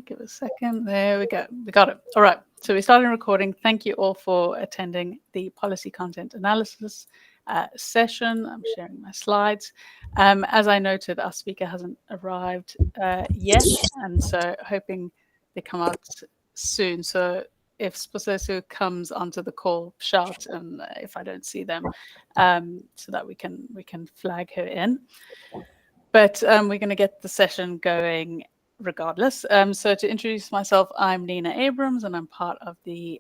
Give a second. There we go. We got it. All right. So we started recording. Thank you all for attending the policy content analysis session. I'm sharing my slides. As I noted, our speaker hasn't arrived yet, and so hoping they come out soon. So if Sposesu comes onto the call, shout, and if I don't see them, so that we can flag her in. But we're going to get the session going regardless. So to introduce myself, I'm Nina Abrams, and I'm part of the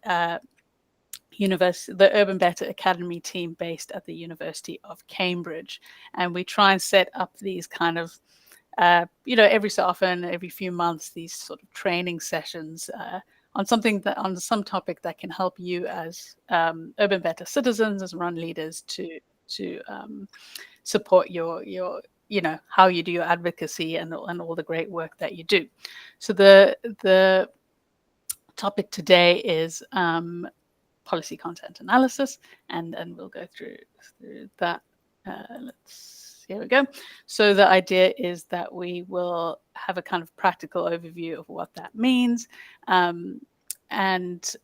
the UrbanBetter Academy team based at the University of Cambridge. And we try and set up these kind of, every so often, every few months, these sort of training sessions on some topic that can help you as UrbanBetter citizens, as run leaders, to support your how you do your advocacy and all the great work that you do. So the topic today is policy content analysis, and we'll go through that. Here we go. So the idea is that we will have a kind of practical overview of what that means, and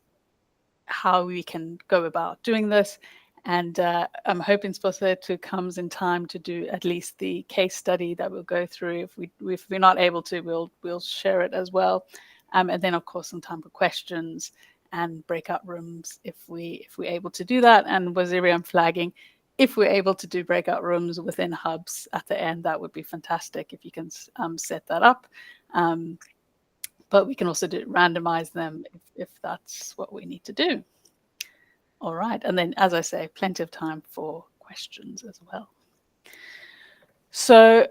how we can go about doing this. And I'm hoping Sposetu comes in time to do at least the case study that we'll go through. If we're not able to, we'll share it as well. And then of course some time for questions and breakout rooms if we're able to do that. And Waziri, I'm flagging, if we're able to do breakout rooms within hubs at the end, that would be fantastic if you can set that up. But we can also randomize them if that's what we need to do. All right. And then, as I say, plenty of time for questions as well. So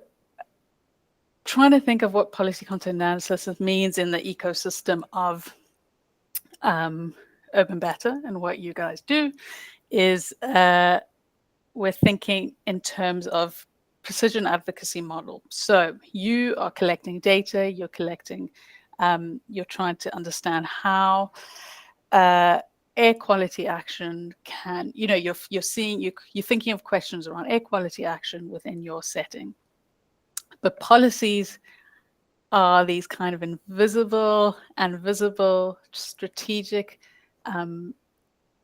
trying to think of what policy content analysis means in the ecosystem of UrbanBetter and what you guys do is we're thinking in terms of precision advocacy model. So you are collecting data, you're trying to understand how air quality action can, you're thinking of questions around air quality action within your setting. But policies are these kind of invisible and visible strategic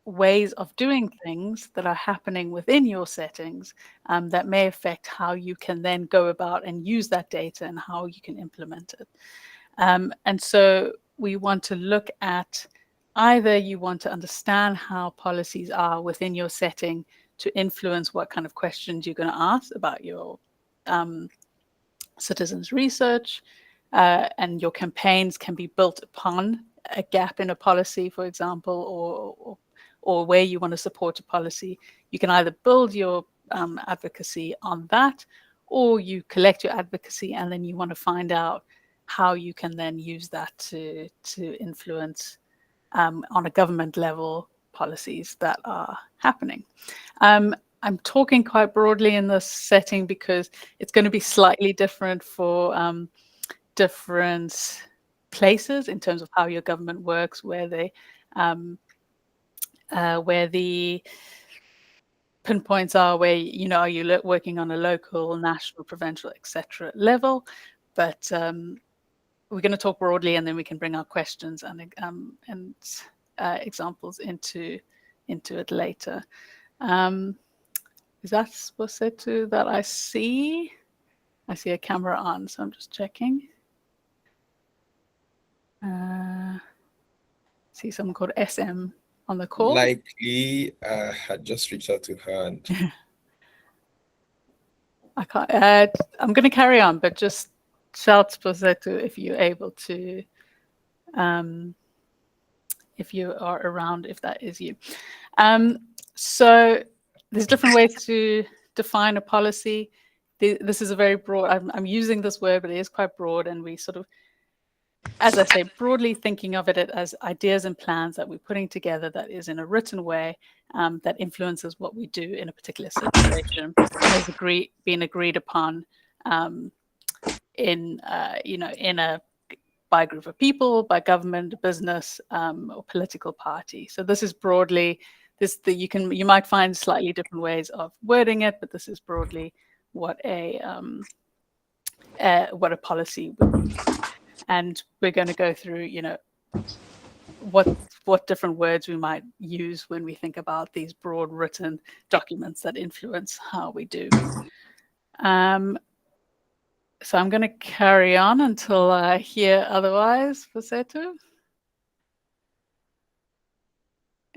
ways of doing things that are happening within your settings that may affect how you can then go about and use that data and how you can implement it. And so we want to look at either you want to understand how policies are within your setting to influence what kind of questions you're going to ask about your citizens' research, and your campaigns can be built upon a gap in a policy, for example, or where you want to support a policy. You can either build your advocacy on that, or you collect your advocacy and then you want to find out how you can then use that to influence on a government level policies that are happening. I'm talking quite broadly in this setting because it's going to be slightly different for different places in terms of how your government works, where the pinpoints are, where are you working on a local, national, provincial, etc. level. But we're going to talk broadly, and then we can bring our questions and examples into it later. Is that Sposetu that I see? I see a camera on, so I'm just checking. See someone called SM on the call. Likely, had just reached out to her. And I can't. I'm going to carry on, but just shout Sposetu if you're able to, if you are around, if that is you. So there's different ways to define a policy. This is a very broad, I'm using this word, but it is quite broad, and we sort of, as I say, broadly thinking of it as ideas and plans that we're putting together that is in a written way that influences what we do in a particular situation, has been agreed upon by a group of people, by government, business, or political party. So this is broadly you might find slightly different ways of wording it, but this is broadly what a policy would be. And we're going to go through, what different words we might use when we think about these broad written documents that influence how we do. So I'm going to carry on until I hear otherwise, Fasetu.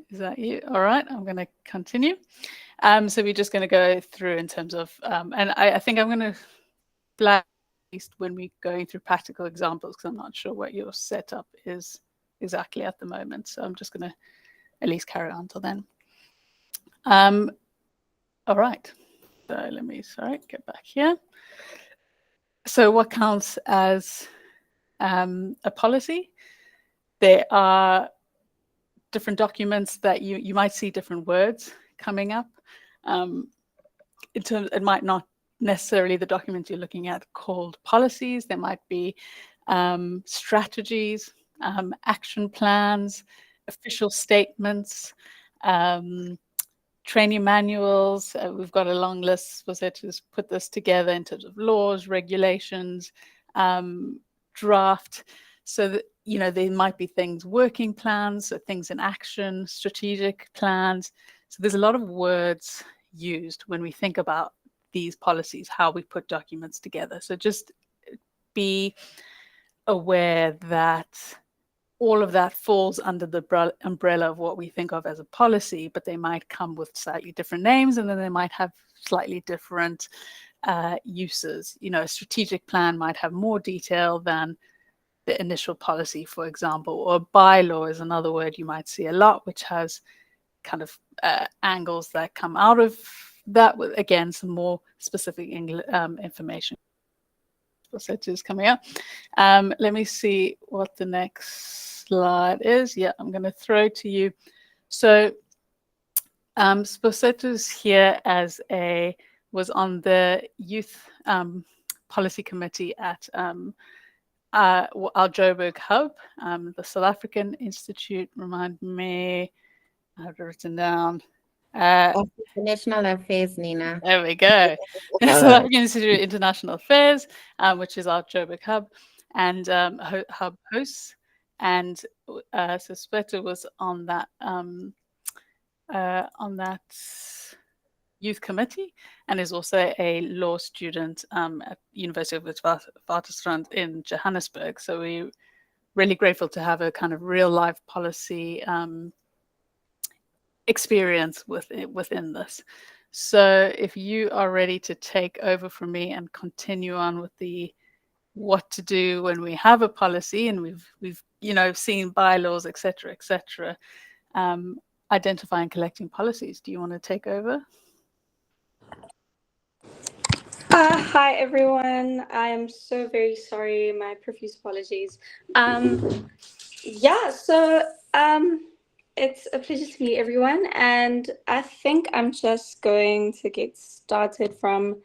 Is that you? All right, I'm going to continue. So we're just going to go through in terms of, and I think I'm going to flag at least when we're going through practical examples, because I'm not sure what your setup is exactly at the moment. So I'm just going to at least carry on till then. All right. So let me, get back here. So what counts as a policy? There are different documents that you might see different words coming up. In terms, it might not necessarily the documents you're looking at called policies. There might be strategies, action plans, official statements, training manuals. We've got a long list. Was it to put this together in terms of laws, regulations, draft. So that, there might be things, working plans, so things in action, strategic plans. So there's a lot of words used when we think about these policies, how we put documents together. So just be aware that all of that falls under the umbrella of what we think of as a policy, but they might come with slightly different names, and then they might have slightly different uses. A strategic plan might have more detail than the initial policy, for example, or bylaw is another word you might see a lot, which has kind of angles that come out of that with, again, some more specific information. That is coming up. Let me see what the next slide is. Yeah, I'm going to throw to you. So Sposetu's here was on the youth policy committee at our Joburg hub, the South African Institute. Remind me, I have it written down. International Affairs, Nina. There we go. South African Institute of International Affairs, which is our Joburg hub, and hub hosts. And so Sposetu was on that youth committee, and is also a law student at University of Witwatersrand in Johannesburg. So we're really grateful to have a kind of real life policy experience within this. So if you are ready to take over from me and continue on with the what to do when we have a policy, and we've seen bylaws, etc., identifying, collecting policies. Do you want to take over? Hi everyone. I am so very sorry. My profuse apologies. It's a pleasure to meet everyone, and I think I'm just going to get started from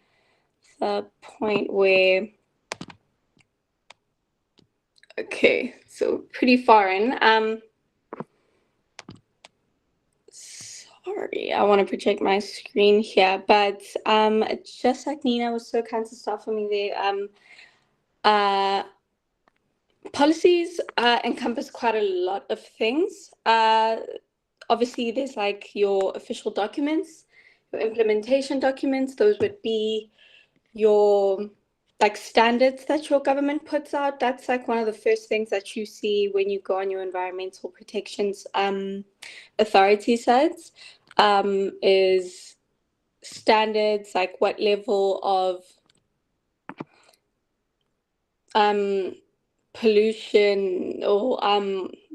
the point where, okay, so pretty foreign. Sorry, I want to project my screen here, but just like Nina was so kind to start for me there. Policies encompass quite a lot of things. Obviously, there's like your official documents, your implementation documents. Those would be your like standards that your government puts out. That's like one of the first things that you see when you go on your environmental protections authority sites, is standards, like what level of pollution or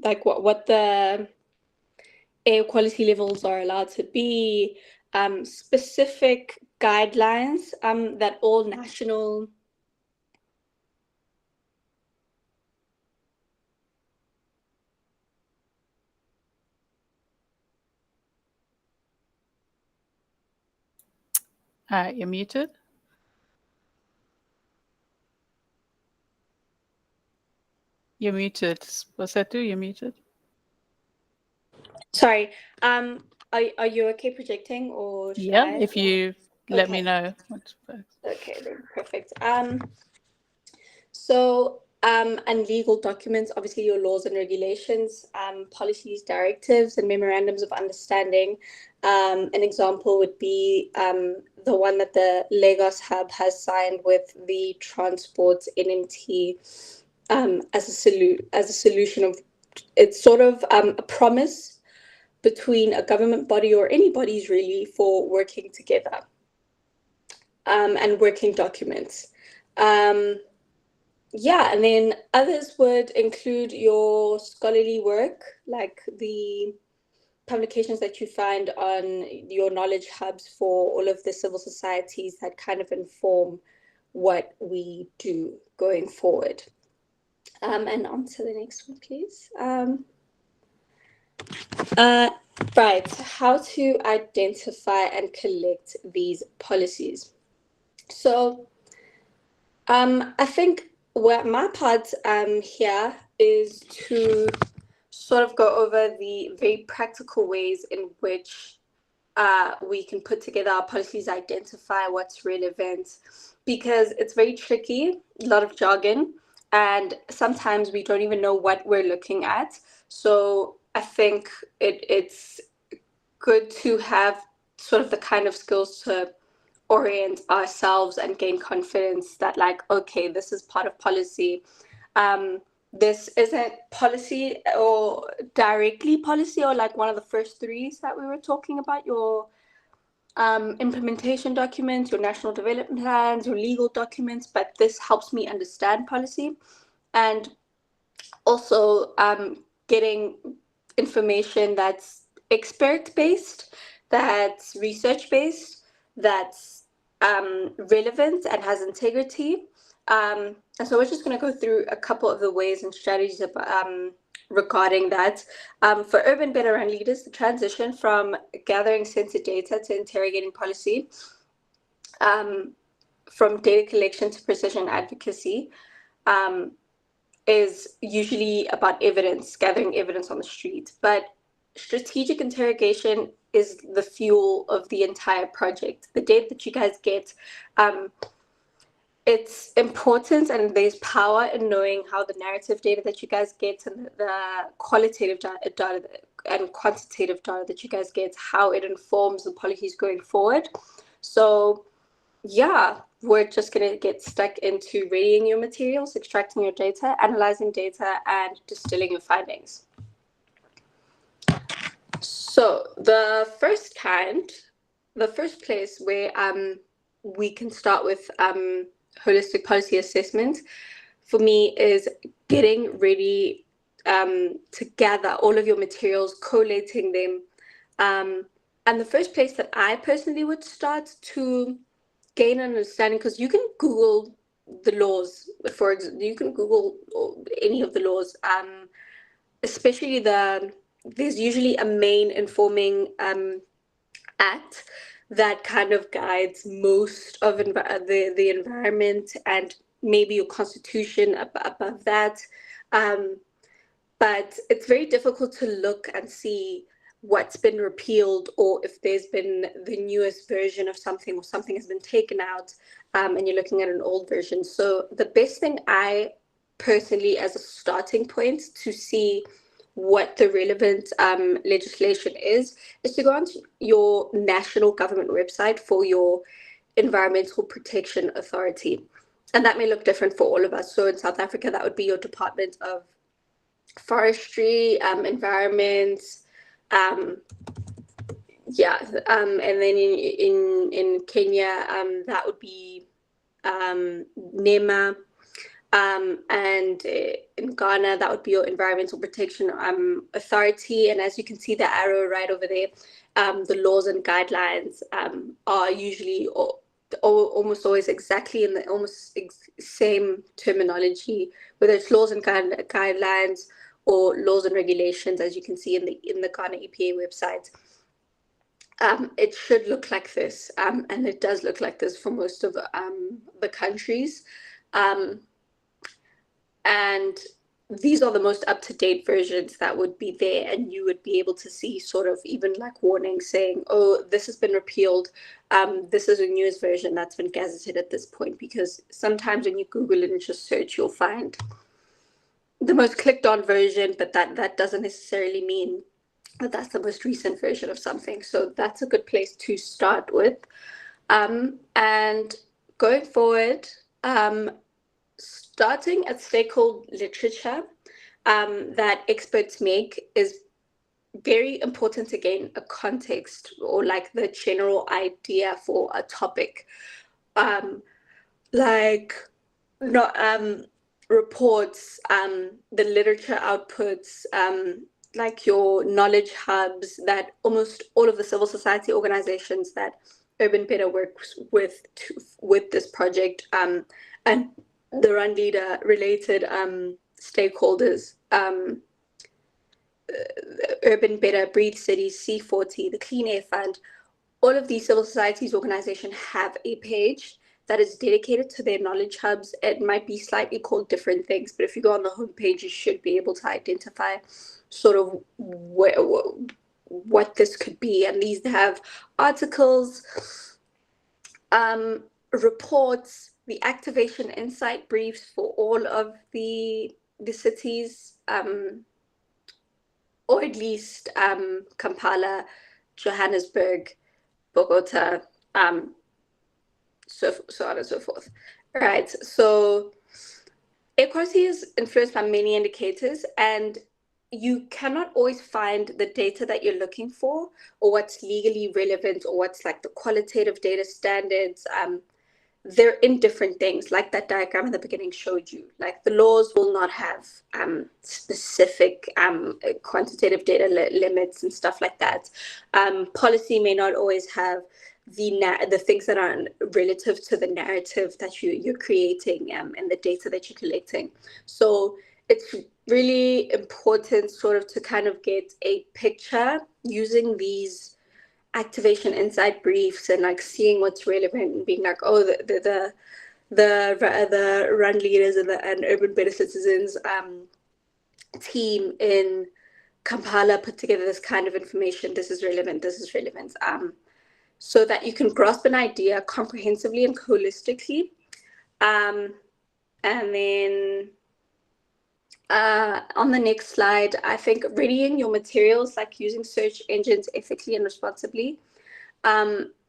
like what the air quality levels are allowed to be, specific guidelines that all national You're muted. You're muted. Sposetu, you're muted. Sorry. Are you okay projecting, or should I? If you let me know. Okay, then perfect. So And legal documents, obviously your laws and regulations, policies, directives, and memorandums of understanding. An example would be the one that the Lagos Hub has signed with the Transport NMT as a solution of, it's sort of a promise between a government body or any bodies really for working together and working documents. Yeah, and then others would include your scholarly work, like the publications that you find on your knowledge hubs for all of the civil societies that kind of inform what we do going forward. And on to the next one, please. Right, how to identify and collect these policies. So I think what my part here is to sort of go over the very practical ways in which we can put together our policies, identify what's relevant, because it's very tricky, a lot of jargon, and sometimes we don't even know what we're looking at. So I think it's good to have sort of the kind of skills to orient ourselves and gain confidence that, like, okay, this is part of policy. This isn't policy or directly policy, or like one of the first threes that we were talking about, your implementation documents, your national development plans, your legal documents, but this helps me understand policy. And also getting information that's expert-based, that's research-based, that's relevant and has integrity. And so we're just going to go through a couple of the ways and strategies regarding that. For UrbanBetter and leaders, the transition from gathering census data to interrogating policy, from data collection to precision advocacy, is usually about evidence, gathering evidence on the street. But strategic interrogation is the fuel of the entire project. The data that you guys get, it's important, and there's power in knowing how the narrative data that you guys get and the qualitative data and quantitative data that you guys get, how it informs the policies going forward. So yeah, we're just going to get stuck into reading your materials, extracting your data, analyzing data, and distilling your findings. So the first place where we can start with holistic policy assessment for me is getting ready to gather all of your materials, collating them. And the first place that I personally would start to gain an understanding, because you can Google the laws, you can Google any of the laws, especially there's usually a main informing act that kind of guides most of the environment, and maybe your constitution above that. But it's very difficult to look and see what's been repealed, or if there's been the newest version of something, or something has been taken out, and you're looking at an old version. So the best thing I personally, as a starting point to see what the relevant legislation is to go onto your national government website for your Environmental Protection Authority. And that may look different for all of us. So in South Africa, that would be your Department of Forestry, Environment, and then in Kenya, that would be NEMA, and in Ghana, that would be your Environmental Protection Authority. And as you can see the arrow right over there, the laws and guidelines are usually almost always exactly in the almost same terminology, whether it's laws and guidelines or laws and regulations, as you can see in the Ghana EPA website. It should look like this, and it does look like this for most of the countries. And these are the most up-to-date versions that would be there, and you would be able to see sort of even like warnings saying, oh, this has been repealed. This is the newest version that's been gazetted at this point, because sometimes when you Google it and just search, you'll find the most clicked on version, but that doesn't necessarily mean that that's the most recent version of something. So that's a good place to start with. And going forward, starting at stakeholder literature that experts make is very important to gain a context or like the general idea for a topic. Like not reports, the literature outputs, like your knowledge hubs that almost all of the civil society organizations that UrbanBetter works with this project, and the Run Leader related stakeholders, UrbanBetter, Breathe Cities, C40, the Clean Air Fund, all of these civil societies organizations have a page that is dedicated to their knowledge hubs. It might be slightly called different things, but if you go on the homepage, you should be able to identify sort of what this could be. And these have articles, reports, the activation insight briefs for all of the cities, or at least Kampala, Johannesburg, Bogota, so on and so forth. Right. So air quality is influenced by many indicators, and you cannot always find the data that you're looking for, or what's legally relevant, or what's like the qualitative data standards. They're in different things, like that diagram in the beginning showed you. Like the laws will not have specific quantitative data limits and stuff like that. Policy may not always have the things that are relative to the narrative that you're creating and the data that you're collecting. So it's really important sort of to kind of get a picture using these activation insight briefs and like seeing what's relevant and being like, oh, the Run Leaders and UrbanBetter Citizens team in Kampala put together this kind of information. This is relevant. So that you can grasp an idea comprehensively and holistically. And then on the next slide, I think readying your materials, like using search engines ethically and responsibly,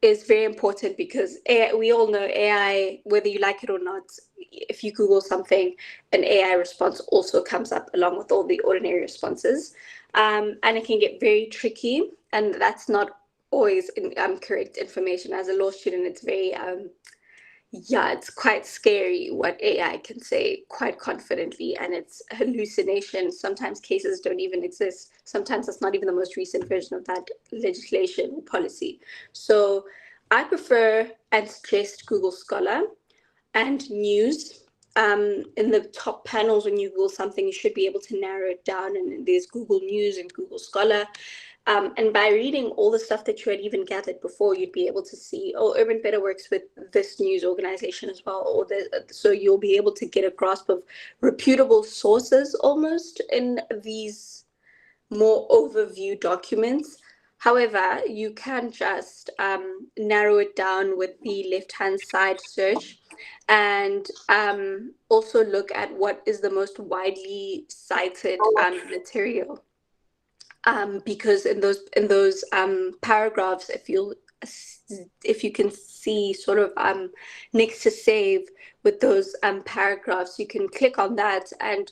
is very important because we all know AI, whether you like it or not, if you Google something, an AI response also comes up along with all the ordinary responses. And it can get very tricky, and that's not always correct information. As a law student, it's very it's quite scary what AI can say quite confidently, and it's hallucination. Sometimes cases don't even exist. Sometimes it's not even the most recent version of that legislation or policy. So I prefer and suggest Google Scholar and News. In the top panels, when you Google something, you should be able to narrow it down, and there's Google News and Google Scholar. And by reading all the stuff that you had even gathered before, you'd be able to see, oh, UrbanBetter works with this news organization as well. Or so you'll be able to get a grasp of reputable sources almost in these more overview documents. However, you can just narrow it down with the left-hand side search, and also look at what is the most widely cited material. Because in those paragraphs, if you can see sort of next to save with those paragraphs, you can click on that and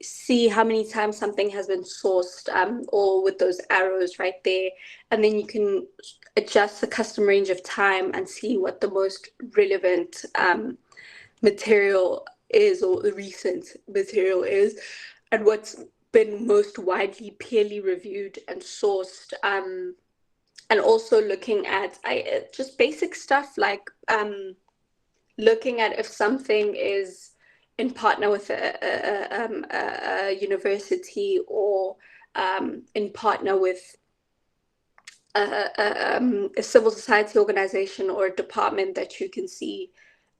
see how many times something has been sourced, or with those arrows right there, and then you can adjust the custom range of time and see what the most relevant material is, or the recent material is, and what's been most widely peerly reviewed and sourced, and also looking at just basic stuff like looking at if something is in partner with a university, or in partner with a civil society organization or a department that you can see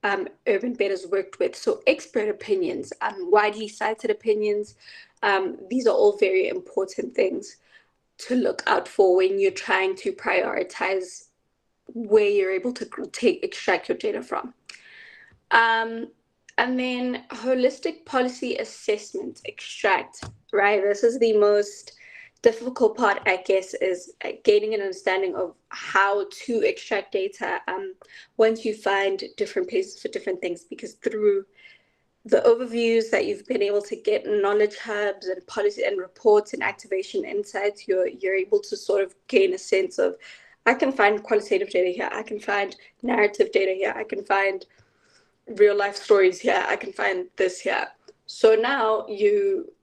UrbanBetter's worked with. So expert opinions, widely cited opinions, these are all very important things to look out for when you're trying to prioritize where you're able to extract your data from. And then holistic policy assessment, extract, right? This is the most difficult part, I guess, is gaining an understanding of how to extract data once you find different places for different things, because through the overviews that you've been able to get, knowledge hubs and policy and reports and activation insights, you're able to sort of gain a sense of, I can find qualitative data here, I can find narrative data here, I can find real life stories here, I can find this here. So now you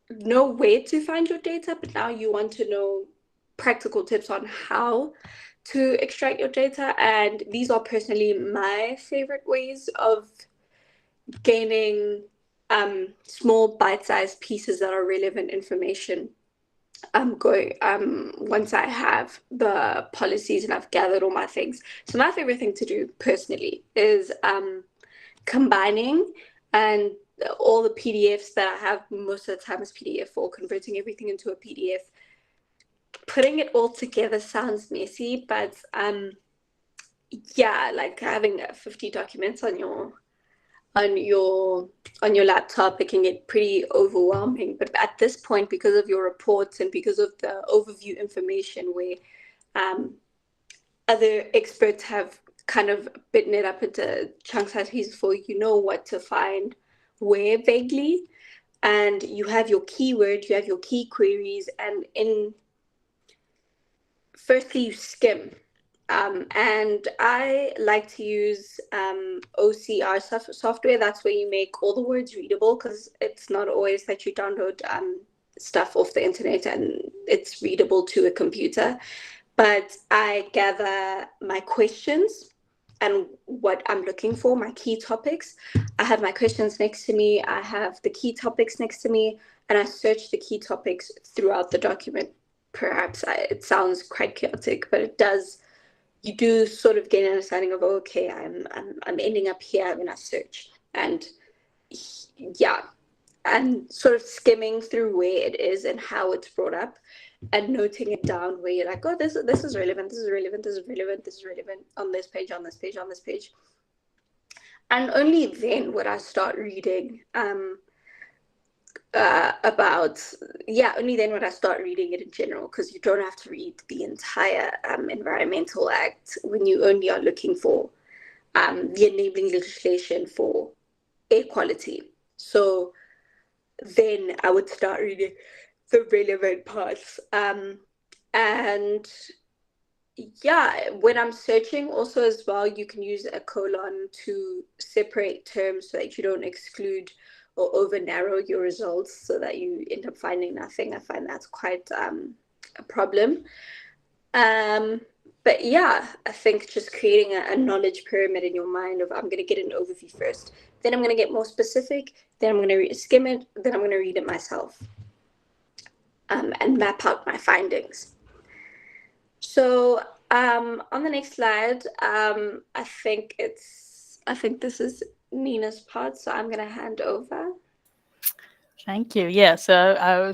know where to find your data, but now you want to know practical tips on how to extract your data. And these are personally my favorite ways of gaining small bite-sized pieces that are relevant information. Once I have the policies and I've gathered all my things. So my favorite thing to do personally is combining and all the PDFs that I have most of the time is PDF, or converting everything into a PDF. Putting it all together sounds messy, but yeah, like having 50 documents on your laptop, it can get pretty overwhelming. But at this point, because of your reports and because of the overview information where other experts have kind of bitten it up into chunk-sized pieces for you, know what to find where vaguely, and you have your keyword, you have your key queries, and firstly you skim. And I like to use OCR software. That's where you make all the words readable, because it's not always that you download stuff off the internet and it's readable to a computer. But I gather my questions and what I'm looking for, my key topics. I have my questions next to me, I have the key topics next to me, and I search the key topics throughout the document. Perhaps it sounds quite chaotic, but it does. You do sort of gain an understanding of, okay, I'm ending up here when I search, and yeah, and sort of skimming through where it is and how it's brought up, and noting it down where you're like, oh, this is relevant, this is relevant, this is relevant, this is relevant on this page, on this page, on this page. And only then would I start reading only then would I start reading it in general, because you don't have to read the entire Environmental Act when you only are looking for the enabling legislation for air quality. So then I would start reading the relevant parts. And yeah, when I'm searching also as well, you can use a colon to separate terms so that you don't exclude or over narrow your results so that you end up finding nothing. I find that's quite a problem. But yeah, I think just creating a knowledge pyramid in your mind of, I'm going to get an overview first, then I'm going to get more specific, then I'm going to skim it, then I'm going to read it myself, and map out my findings. So on the next slide, I think this is Nina's part, so I'm going to hand over. Thank you. Yeah, so I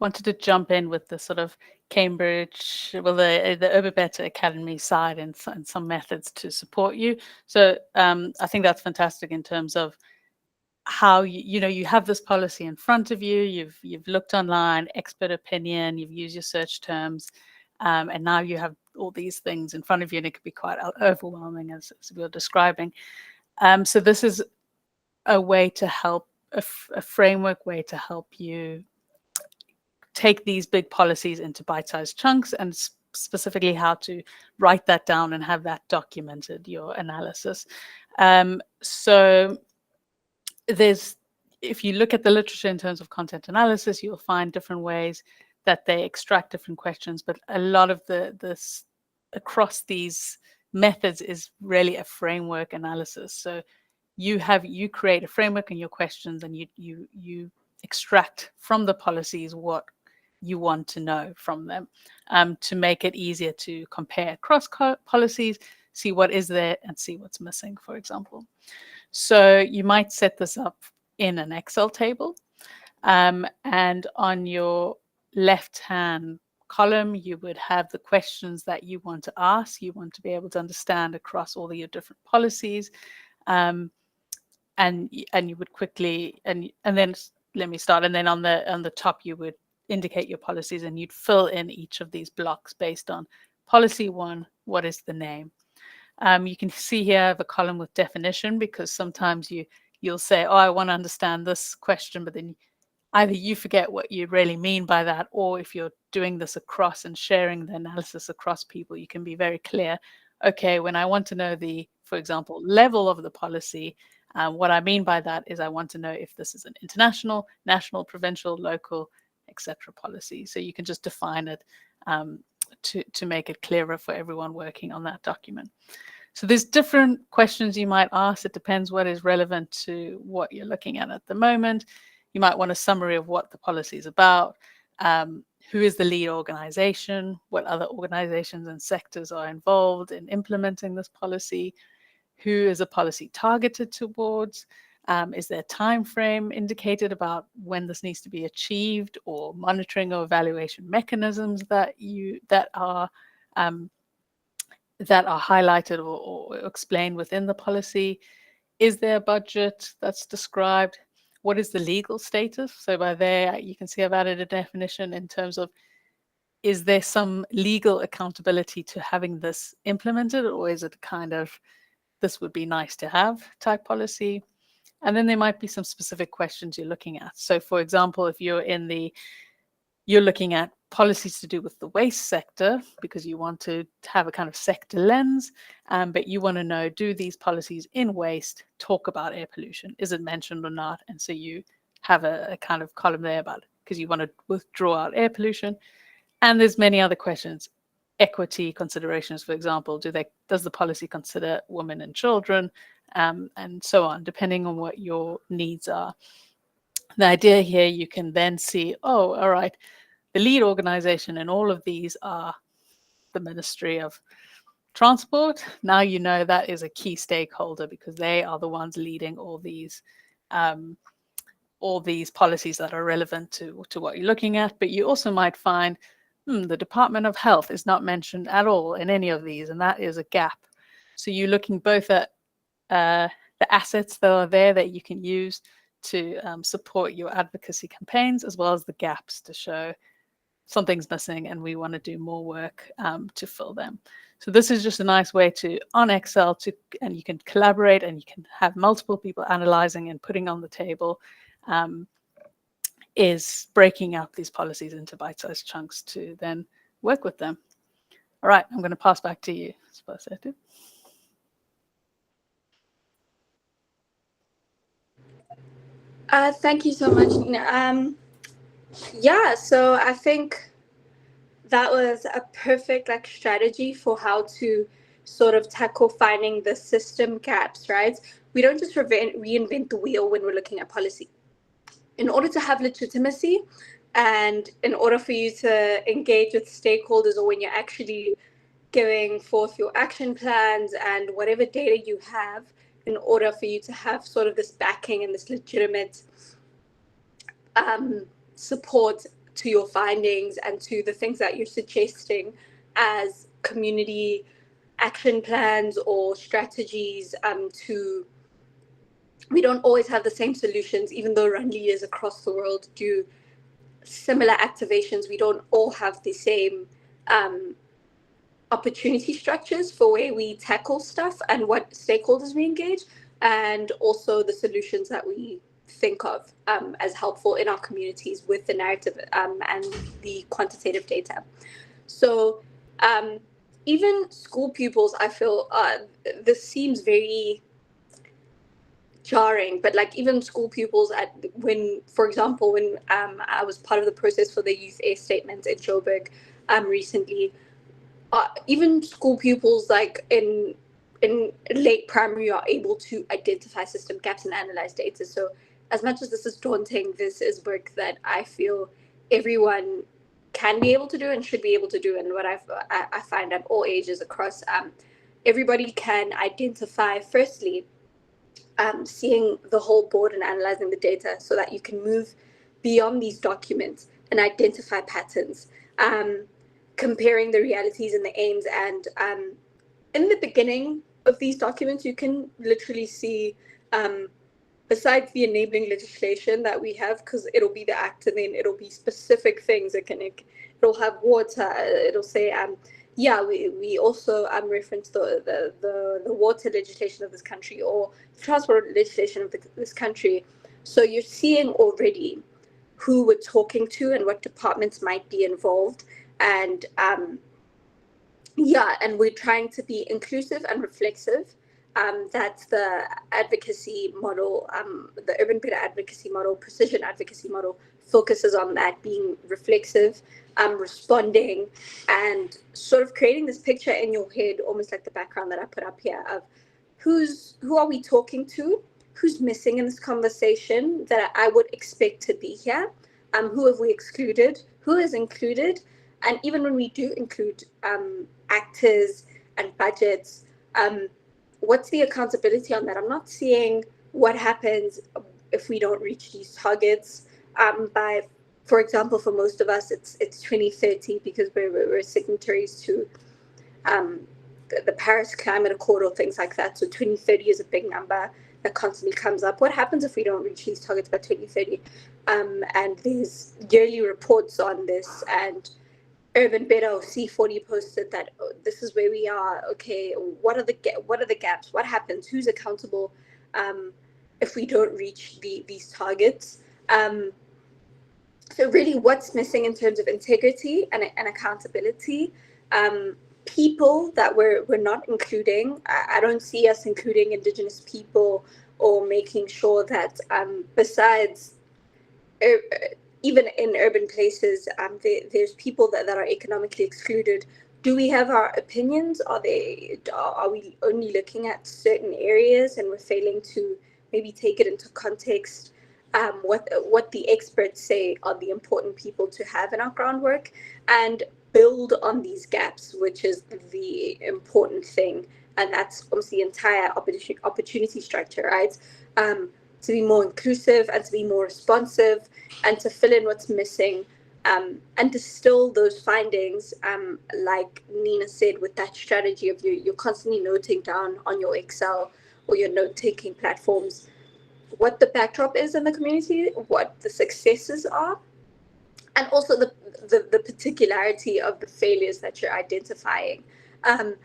wanted to jump in with the sort of Cambridge, well, the UrbanBetter Academy side and some methods to support you. So I think that's fantastic in terms of how you have this policy in front of you. You've looked online, expert opinion, you've used your search terms, and now you have all these things in front of you, and it could be quite overwhelming, as we were describing. So this is a way to help, a framework way to help you take these big policies into bite-sized chunks, and specifically how to write that down and have that documented, your analysis. So if you look at the literature in terms of content analysis, you'll find different ways that they extract different questions, but a lot of this across these methods is really a framework analysis. So you create a framework in your questions, and you extract from the policies what you want to know from them, to make it easier to compare across policies, see what is there and see what's missing, for example. So you might set this up in an Excel table, and on your left-hand column, you would have the questions that you want to ask. You want to be able to understand across all your different policies. and you would quickly and then let me start. And then on the top you would indicate your policies, and you'd fill in each of these blocks based on policy 1. What is the name? You can see here I have a column with definition, because sometimes you'll say, oh, I want to understand this question, but then either you forget what you really mean by that, or if you're doing this across and sharing the analysis across people, you can be very clear. Okay, when I want to know the, for example, level of the policy, what I mean by that is I want to know if this is an international, national, provincial, local, etc. policy. So you can just define it to make it clearer for everyone working on that document. So there's different questions you might ask. It depends what is relevant to what you're looking at the moment. You might want a summary of what the policy is about, who is the lead organization, what other organizations and sectors are involved in implementing this policy, who is a policy targeted towards, is there a time frame indicated about when this needs to be achieved, or monitoring or evaluation mechanisms that are highlighted or explained within the policy. Is there a budget that's described? What is the legal status? So by there, you can see I've added a definition in terms of, is there some legal accountability to having this implemented, or is it kind of, this would be nice to have type policy? And then there might be some specific questions you're looking at. So for example, if you're looking at policies to do with the waste sector, because you want to have a kind of sector lens, but you want to know, do these policies in waste talk about air pollution? Is it mentioned or not? And so you have a kind of column there about it, because you want to withdraw out air pollution. And there's many other questions. Equity considerations, for example, does the policy consider women and children, and so on, depending on what your needs are. The idea here, you can then see, oh, all right, the lead organization in all of these are the Ministry of Transport. Now you know that is a key stakeholder, because they are the ones leading all these policies that are relevant to what you're looking at. But you also might find the Department of Health is not mentioned at all in any of these, and that is a gap. So you're looking both at the assets that are there that you can use to support your advocacy campaigns, as well as the gaps to show something's missing and we want to do more work to fill them. So this is just a nice way to, on Excel, and you can collaborate, and you can have multiple people analyzing and putting on the table, is breaking out these policies into bite-sized chunks to then work with them. All right, I'm going to pass back to you, Spasetu. Thank you so much, Nina. Yeah, so I think that was a perfect strategy for how to sort of tackle finding the system gaps, right? We don't just reinvent the wheel when we're looking at policy. In order to have legitimacy, and in order for you to engage with stakeholders, or when you're actually giving forth your action plans and whatever data you have, in order for you to have sort of this backing and this legitimate support to your findings and to the things that you're suggesting as community action plans or strategies, we don't always have the same solutions. Even though run leaders across the world do similar activations, we don't all have the same opportunity structures for where we tackle stuff and what stakeholders we engage, and also the solutions that we think of as helpful in our communities with the narrative and the quantitative data. So even school pupils, I feel this seems very jarring, but even school pupils for example, when I was part of the process for the youth air statement in Joburg recently, even school pupils in late primary are able to identify system gaps and analyze data. So as much as this is daunting, this is work that I feel everyone can be able to do and should be able to do. And what I find at all ages across, everybody can identify, firstly, seeing the whole board and analyzing the data, so that you can move beyond these documents and identify patterns, comparing the realities and the aims. And in the beginning of these documents, you can literally see besides the enabling legislation that we have, because it'll be the act and then it'll be specific things. It'll have water. It'll say yeah, we also reference the water legislation of this country or the transport legislation of this country. So you're seeing already who we're talking to and what departments might be involved, and yeah, and we're trying to be inclusive and reflexive. That's the advocacy model, the UrbanBetter advocacy model, precision advocacy model focuses on that, being reflexive, responding, and sort of creating this picture in your head, almost like the background that I put up here of who are we talking to, who's missing in this conversation that I would expect to be here, who have we excluded, who is included, and even when we do include actors and budgets, what's the accountability on that? I'm not seeing what happens if we don't reach these targets by, for example, for most of us, it's 2030 because we're signatories to the Paris Climate Accord or things like that. So 2030 is a big number that constantly comes up. What happens if we don't reach these targets by 2030? And there's yearly reports on this, and UrbanBetter or C40 posted that this is where we are. Okay, what are the gaps? What happens? Who's accountable if we don't reach these targets? So really, what's missing in terms of integrity and accountability? People that we're not including. I don't see us including Indigenous people or making sure that besides. Even in urban places, there's people that are economically excluded. Do we have our opinions? Are we only looking at certain areas and we're failing to maybe take it into context? What the experts say are the important people to have in our groundwork, and build on these gaps, which is the important thing, and that's almost the entire opportunity structure, right? To be more inclusive and to be more responsive and to fill in what's missing, and distill those findings, like Nina said, with that strategy of you're constantly noting down on your Excel or your note-taking platforms what the backdrop is in the community, what the successes are, and also the particularity of the failures that you're identifying. And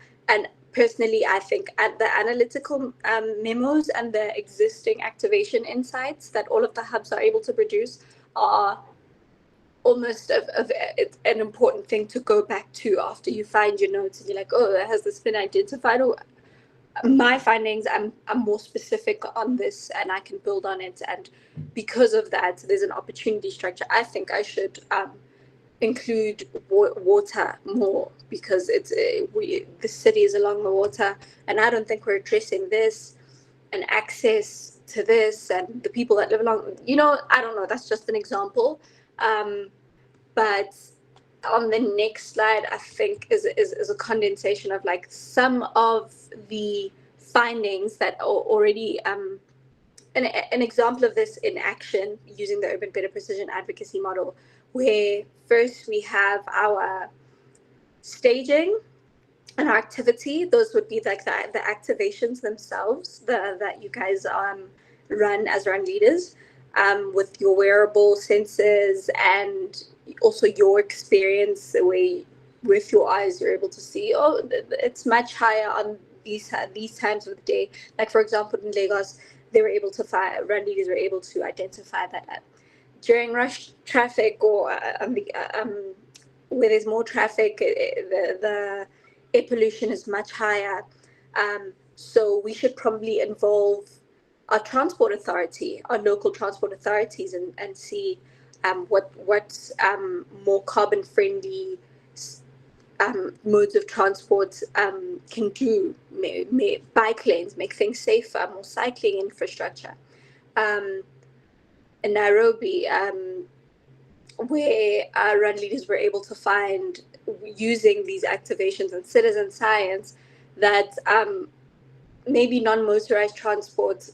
personally, I think the analytical memos and the existing activation insights that all of the hubs are able to produce are almost it's an important thing to go back to after you find your notes and you're like, oh, has this been identified? Or my findings, I'm more specific on this and I can build on it. And because of that, there's an opportunity structure. I think I should include water more, because the city is along the water, and I don't think we're addressing this and access to this and the people that live along, I don't know, that's just an example. But on the next slide, I think is a condensation of like some of the findings that are already an example of this in action using the UrbanBetter precision advocacy model, where first we have our staging and our activity. Those would be like the activations themselves that you guys run as run leaders, with your wearable sensors and also your experience, the way with your eyes you're able to see, oh, it's much higher on these times of the day. Like for example, in Lagos, they were able to run leaders were able to identify that during rush traffic or where there's more traffic, the air pollution is much higher. So we should probably involve our transport authority, our local transport authorities, and see what more carbon friendly modes of transport can do. Bike lanes, make things safer, more cycling infrastructure. In Nairobi, where our run leaders were able to find, using these activations and citizen science, that maybe non-motorized transport,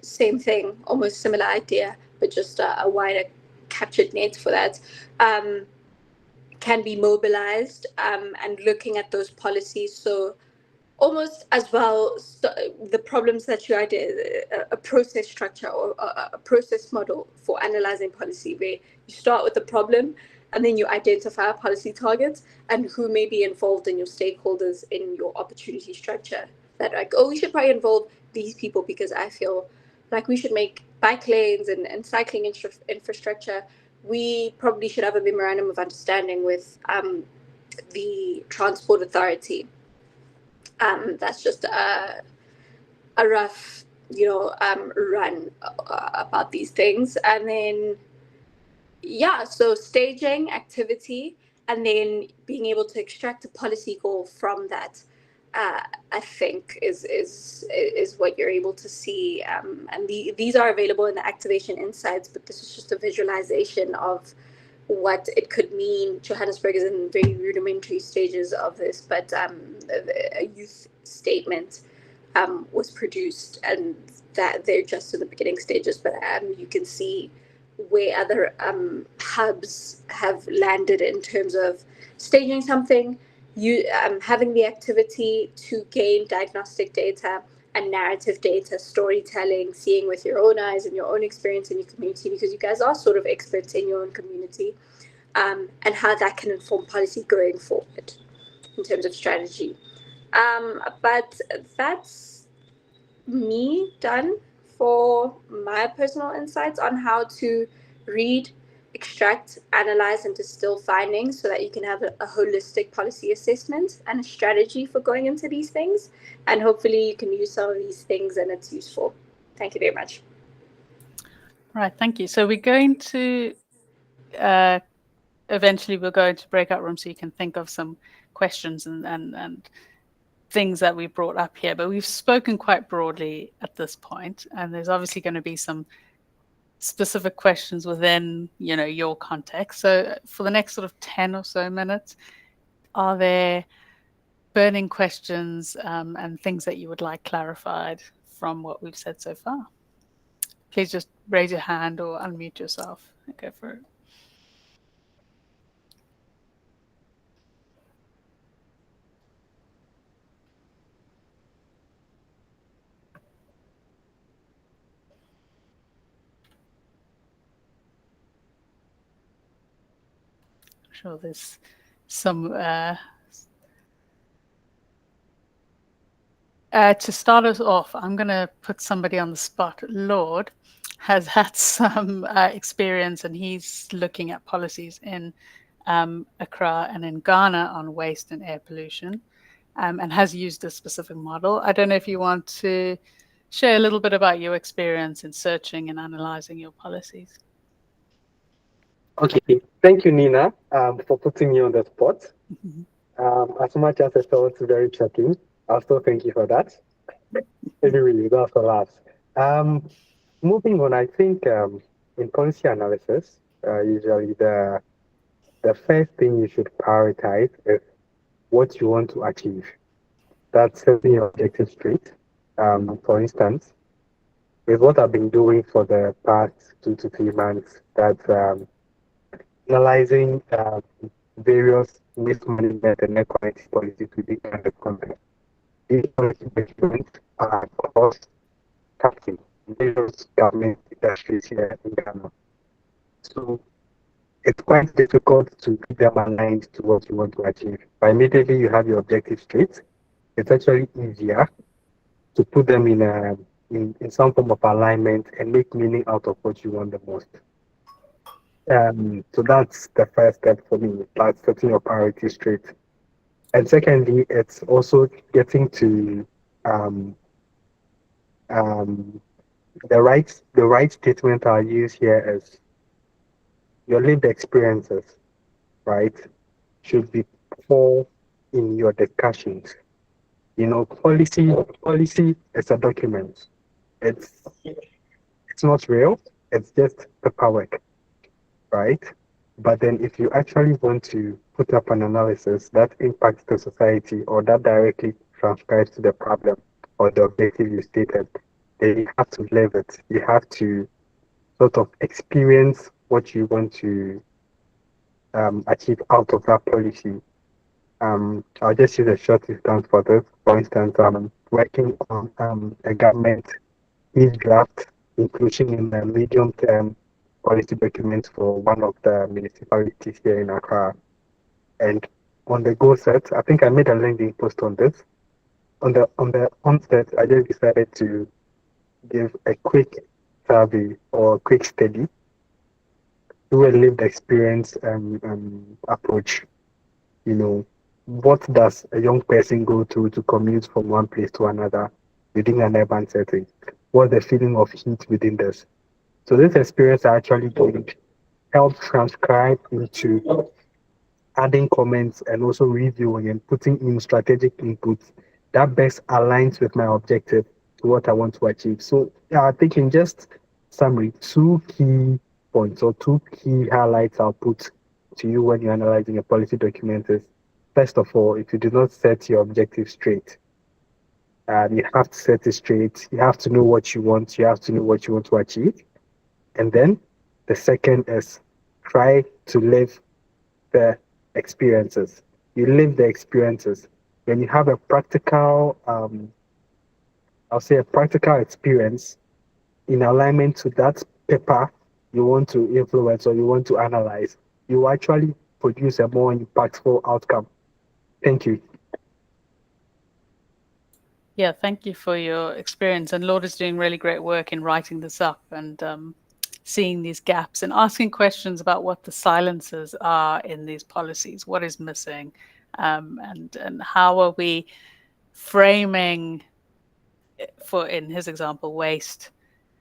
same thing, almost similar idea, but just a wider captured net for that, can be mobilized, and looking at those policies. So almost as well the problems that you identify, a process structure or a process model for analyzing policy, where you start with the problem and then you identify policy targets and who may be involved in your stakeholders in your opportunity structure. That like, oh, we should probably involve these people because I feel like we should make bike lanes and cycling infrastructure. We probably should have a memorandum of understanding with the transport authority. That's just a rough, run about these things. And then, yeah, so staging activity and then being able to extract a policy goal from that, I think is what you're able to see. And these are available in the activation insights, but this is just a visualization of what it could mean. Johannesburg is in very rudimentary stages of this, but a youth statement was produced, and that they're just in the beginning stages. But you can see where other hubs have landed in terms of staging something, you having the activity to gain diagnostic data and narrative data, storytelling, seeing with your own eyes and your own experience in your community, because you guys are sort of experts in your own community, and how that can inform policy going forward in terms of strategy. But that's me done for my personal insights on how to read, extract, analyze, and distill findings so that you can have a holistic policy assessment and a strategy for going into these things. And hopefully you can use some of these things and it's useful. Thank you very much. Right, thank you. So we're going to eventually we'll go into breakout rooms so you can think of some questions and things that we brought up here, but we've spoken quite broadly at this point, and there's obviously going to be some specific questions within your context. So for the next sort of 10 or so minutes, are there burning questions and things that you would like clarified from what we've said so far? Please just raise your hand or unmute yourself and go for it. I'm sure there's some to start us off, I'm going to put somebody on the spot. Lord has had some experience, and he's looking at policies in Accra and in Ghana on waste and air pollution, and has used a specific model. I don't know if you want to share a little bit about your experience in searching and analyzing your policies. Okay, thank you, Nina, for putting me on the spot. As much as I felt very checking, I'll still thank you for that. Anyway, that's for last. Moving on, I think in policy analysis, usually the first thing you should prioritize is what you want to achieve. That's setting your objective straight. For instance, with what I've been doing for the past 2 to 3 months, that's analyzing various waste management and air quality policies within the context. These policy documents are across touching various government industries here in Ghana. So it's quite difficult to keep them aligned to what you want to achieve. But immediately you have your objective straight, it's actually easier to put them in some form of alignment and make meaning out of what you want the most. So that's the first step for me, that's setting your priorities straight. And secondly, it's also getting to the right statement I'll use here is your lived experiences, right, should be core in your discussions. Policy is a document. It's not real. It's just paperwork, right? But then if you actually want to put up an analysis that impacts the society or that directly transcribes to the problem or the objective you stated, then you have to live it. You have to sort of experience what you want to achieve out of that policy. I'll just use a short instance for this. For instance, working on a government draft inclusion in a medium-term policy document for one of the municipalities here in Accra. And on the go set, I think I made a LinkedIn post on this. On the onset, I just decided to give a quick survey or quick study, do a lived experience approach. You know, what does a young person go through to commute from one place to another within an urban setting? What's the feeling of heat within this? So this experience I actually did help transcribe into adding comments and also reviewing and putting in strategic inputs that best aligns with my objective to what I want to achieve. So yeah, I think in just summary, two key points or two key highlights I'll put to you when you're analyzing a policy document is first of all, if you do not set your objective straight, you have to set it straight. You have to know what you want. You have to know what you want to achieve. And then the second is try to live the experiences. You live the experiences. When you have a practical, I'll say a practical experience in alignment to that paper you want to influence or you want to analyze, you actually produce a more impactful outcome. Thank you. Yeah, thank you for your experience. And Lord is doing really great work in writing this up and seeing these gaps and asking questions about what the silences are in these policies, what is missing, and how are we framing, for in his example, waste.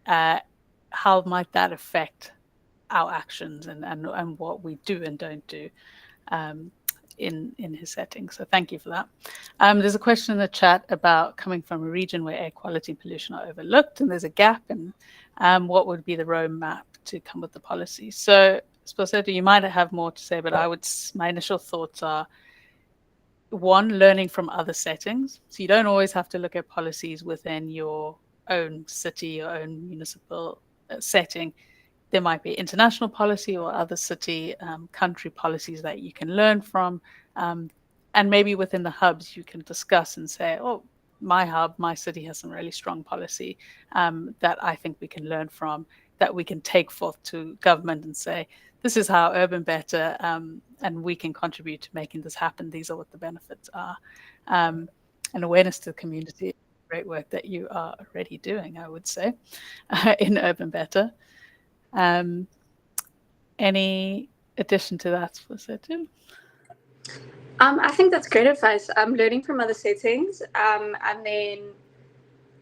How might that affect our actions and what we do and don't do in his setting? So thank you for that. There's a question in the chat about coming from a region where air quality and pollution are overlooked and there's a gap, and what would be the roadmap to come with the policy? So Sposetta, you might have more to say, but my initial thoughts are, one, learning from other settings. So you don't always have to look at policies within your own city, your own municipal setting. There might be international policy or other city, country policies that you can learn from. And maybe within the hubs, you can discuss and say, oh, my hub, my city has some really strong policy that I think we can learn from, that we can take forth to government and say, this is how UrbanBetter, and we can contribute to making this happen. These are what the benefits are. And awareness to the community, great work that you are already doing, I would say, in UrbanBetter. Any addition to that, Sposetta? I think that's great advice. Learning from other settings, and then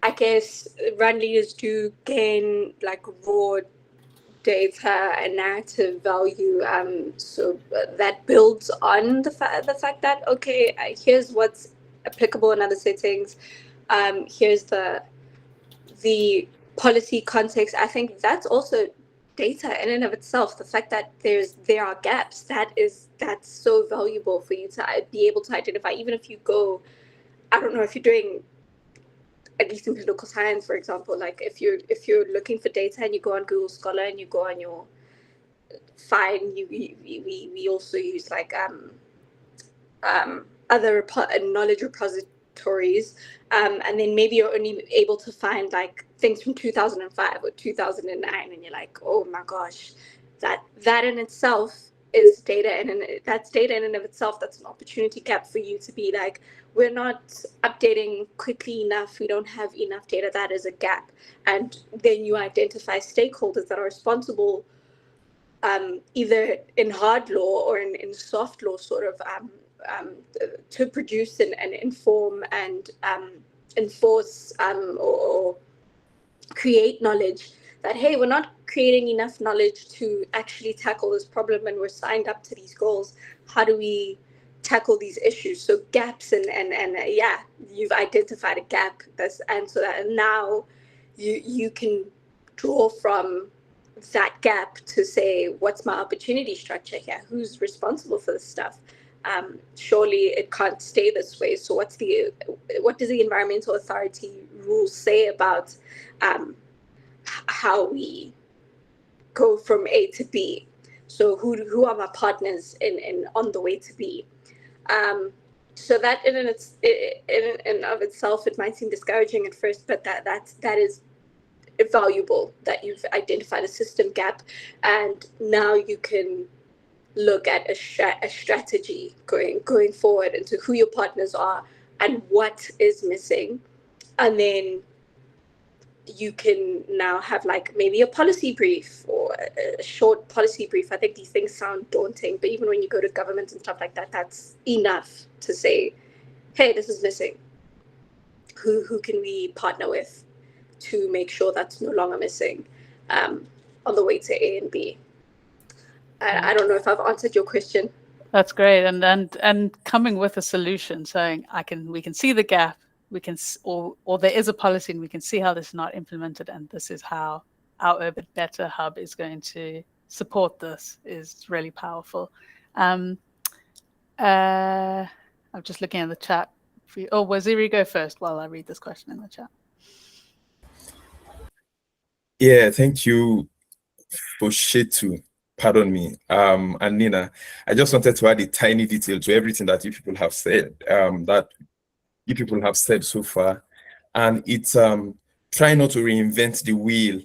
I guess run leaders do gain like raw data and narrative value. So that builds on the fact that, okay, here's what's applicable in other settings. Here's the policy context. I think that's also data in and of itself. The fact that there are gaps, that's so valuable for you to be able to identify. Even if you go, I don't know, if you're doing, at least in political science, for example, like if you're looking for data and you go on Google Scholar and you go on your we also use like other knowledge repositories, and then maybe you're only able to find like things from 2005 or 2009, and you're like, oh my gosh, that in itself is data, and that's data in and of itself. That's an opportunity gap for you to be like, we're not updating quickly enough, we don't have enough data. That is a gap. And then you identify stakeholders that are responsible, either in hard law or in soft law, sort of to produce and inform and enforce or create knowledge that, hey, we're not creating enough knowledge to actually tackle this problem, and we're signed up to these goals. How do we tackle these issues? So gaps, and yeah, you've identified a gap. And now you can draw from that gap to say, what's my opportunity structure here? Who's responsible for this stuff? Surely it can't stay this way. So what does the environmental authority rules say about how we go from A to B? So who are my partners in on the way to B? So that in and of itself, it might seem discouraging at first, but that is valuable, that you've identified a system gap, and now you can look at a strategy going forward into who your partners are and what is missing, and then you can now have like maybe a policy brief or a short policy brief. I think these things sound daunting, but even when you go to government and stuff like that, that's enough to say, hey, this is missing. Who can we partner with to make sure that's no longer missing on the way to A and B? I don't know if I've answered your question. That's great, and coming with a solution, saying we can see the gap, we can or there is a policy and we can see how this is not implemented, and this is how our UrbanBetter hub is going to support this, is really powerful. I'm just looking at the chat. Waziri, go first while I read this question in the chat. Yeah, thank you for Shetu. Pardon me, and Nina. I just wanted to add a tiny detail to everything that you people have said, so far, and it's try not to reinvent the wheel.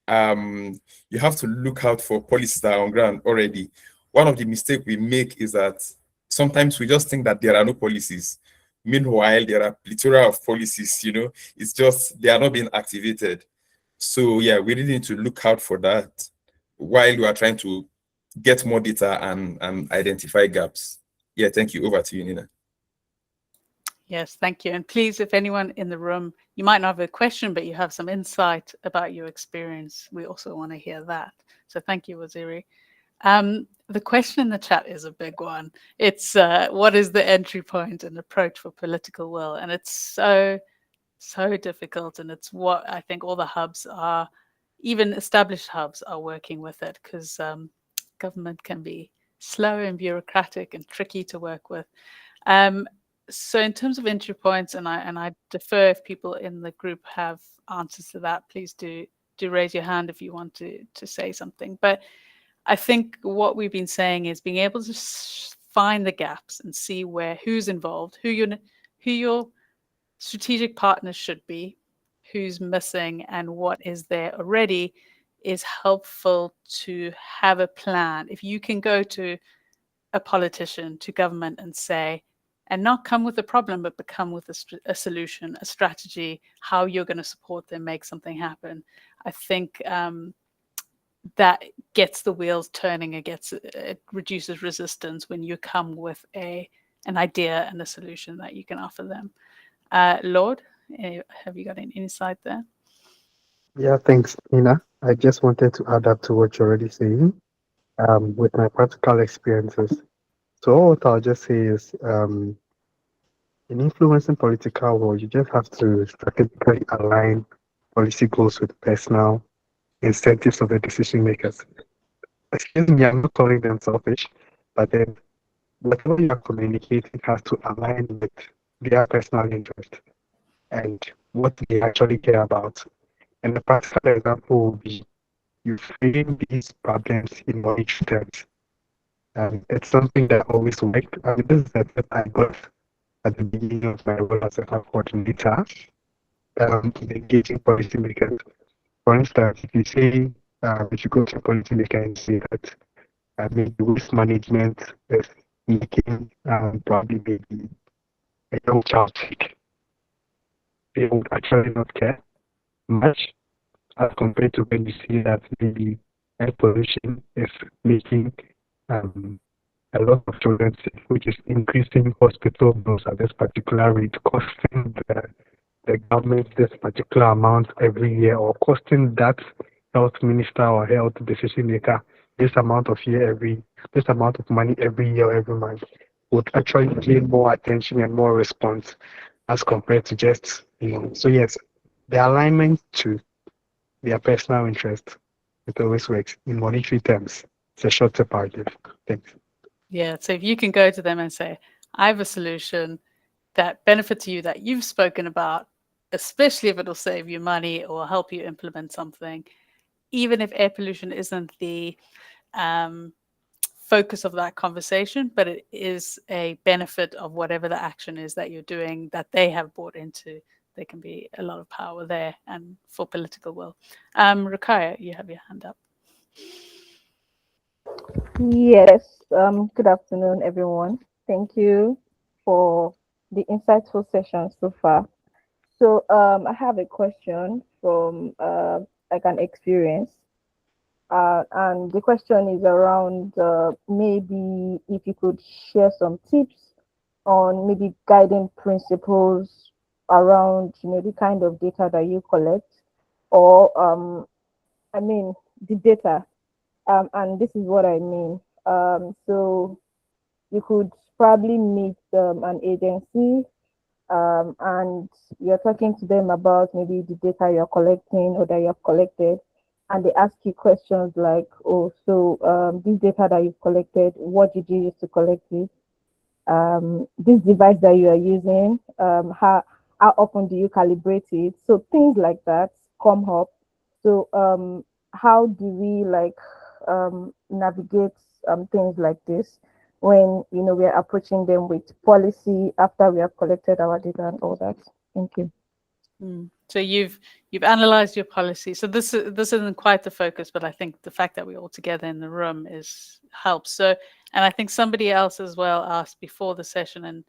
You have to look out for policies that are on ground already. One of the mistakes we make is that sometimes we just think that there are no policies. Meanwhile, there are plethora of policies, it's just they are not being activated. So yeah, we really need to look out for that while we are trying to get more data and identify gaps. Yeah, thank you. Over to you, Nina. Yes, thank you. And please, if anyone in the room, you might not have a question, but you have some insight about your experience, we also want to hear that. So thank you, Waziri. The question in the chat is a big one. It's what is the entry point and approach for political will? And it's so difficult. And it's what I think all the hubs are, even established hubs are working with it, because government can be slow and bureaucratic and tricky to work with. So in terms of entry points, and I defer if people in the group have answers to that, please do raise your hand if you want to say something. But I think what we've been saying is being able to find the gaps and see who's involved, who your strategic partners should be, who's missing, and what is there already is helpful to have a plan. If you can go to a politician, to government, and say, and not come with a problem, but come with a solution, a strategy, how you're going to support them, make something happen. I think that gets the wheels turning. It reduces resistance when you come with an idea and a solution that you can offer them. Lord, have you got any insight there? Yeah, thanks, Nina. I just wanted to add up to what you're already saying with my practical experiences. So what I'll just say is in influencing political will, you just have to strategically align policy goals with personal incentives of the decision makers. Excuse me, I'm not calling them selfish, but then whatever you are communicating has to align with their personal interest and what they actually care about. And the practical example will be you frame these problems in monetary terms. It's something that always worked. This is a tip I got at the beginning of my role as a hub coordinator in engaging policymakers. For instance, if you say, if you go to a policymaker and say that maybe waste management is making probably maybe a young child sick, they would actually not care much as compared to when you see that maybe air pollution is making a lot of children sick, which is increasing hospital bills at this particular rate, costing the government this particular amount every year, or costing that health minister or health decision maker this amount of money every year or every month, would actually gain more attention and more response as compared to just, So yes, the alignment to their personal interest, it always works in monetary terms. It's a short tip I'll give. Thanks. Yeah, so if you can go to them and say, I have a solution that benefits you, that you've spoken about, especially if it'll save you money or help you implement something, even if air pollution isn't the focus of that conversation, but it is a benefit of whatever the action is that you're doing that they have bought into. There can be a lot of power there and for political will. Rukaya, you have your hand up. Yes, good afternoon, everyone. Thank you for the insightful session so far. So I have a question from like an experience. And the question is around maybe if you could share some tips on maybe guiding principles around, the kind of data that you collect, or I mean the data. And this is what I mean. So you could probably meet an agency, and you're talking to them about maybe the data you're collecting or that you have collected, and they ask you questions like, oh, so this data that you've collected, what did you use to collect it? This device that you are using, how often do you calibrate it? So things like that come up. So how do we navigate things like this when we are approaching them with policy after we have collected our data and all that? Thank you. So you've analyzed your policy. So this isn't quite the focus, but I think the fact that we're all together in the room helps. So, and I think somebody else as well asked before the session, and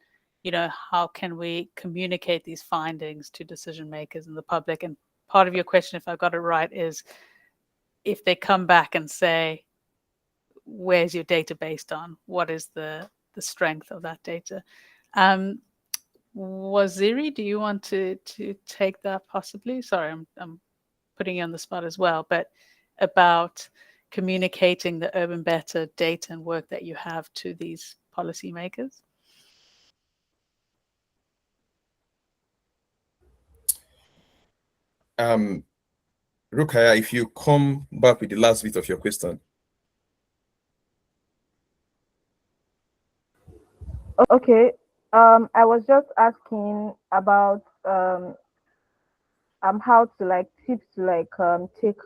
how can we communicate these findings to decision makers and the public? And part of your question, if I got it right, is if they come back and say, where's your data based on? What is the strength of that data? Waziri, do you want to take that possibly? Sorry, I'm putting you on the spot as well, but about communicating the UrbanBetter data and work that you have to these policymakers. Rukaya, if you come back with the last bit of your question. Okay. I was just asking about how to tips to take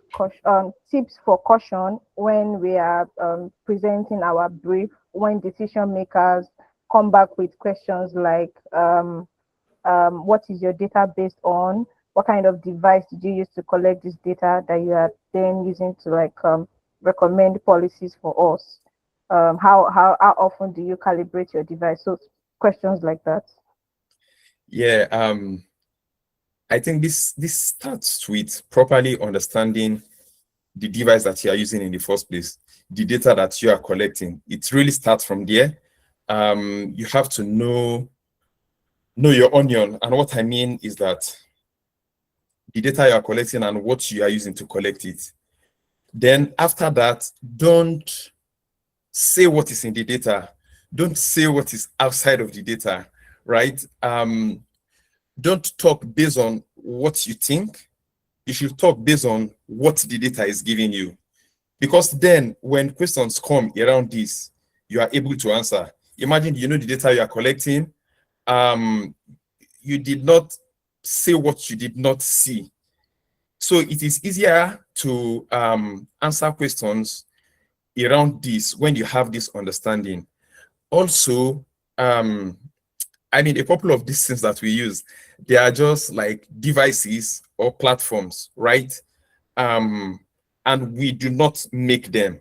tips for caution when we are presenting our brief, when decision makers come back with questions like what is your data based on? What kind of device did you use to collect this data that you are then using to recommend policies for us? How often do you calibrate your device? So questions like that. Yeah, I think this starts with properly understanding the device that you are using in the first place, the data that you are collecting. It really starts from there. You have to know your onion, and what I mean is that the data you are collecting and what you are using to collect it. Then after that, don't say what is in the data. Don't say what is outside of the data, right? Don't talk based on what you think. You should talk based on what the data is giving you. Because then when questions come around this, you are able to answer. Imagine the data you are collecting. You did not say what you did not see. So it is easier to answer questions around this when you have this understanding. Also, a couple of these things that we use, they are just like devices or platforms, right? And we do not make them.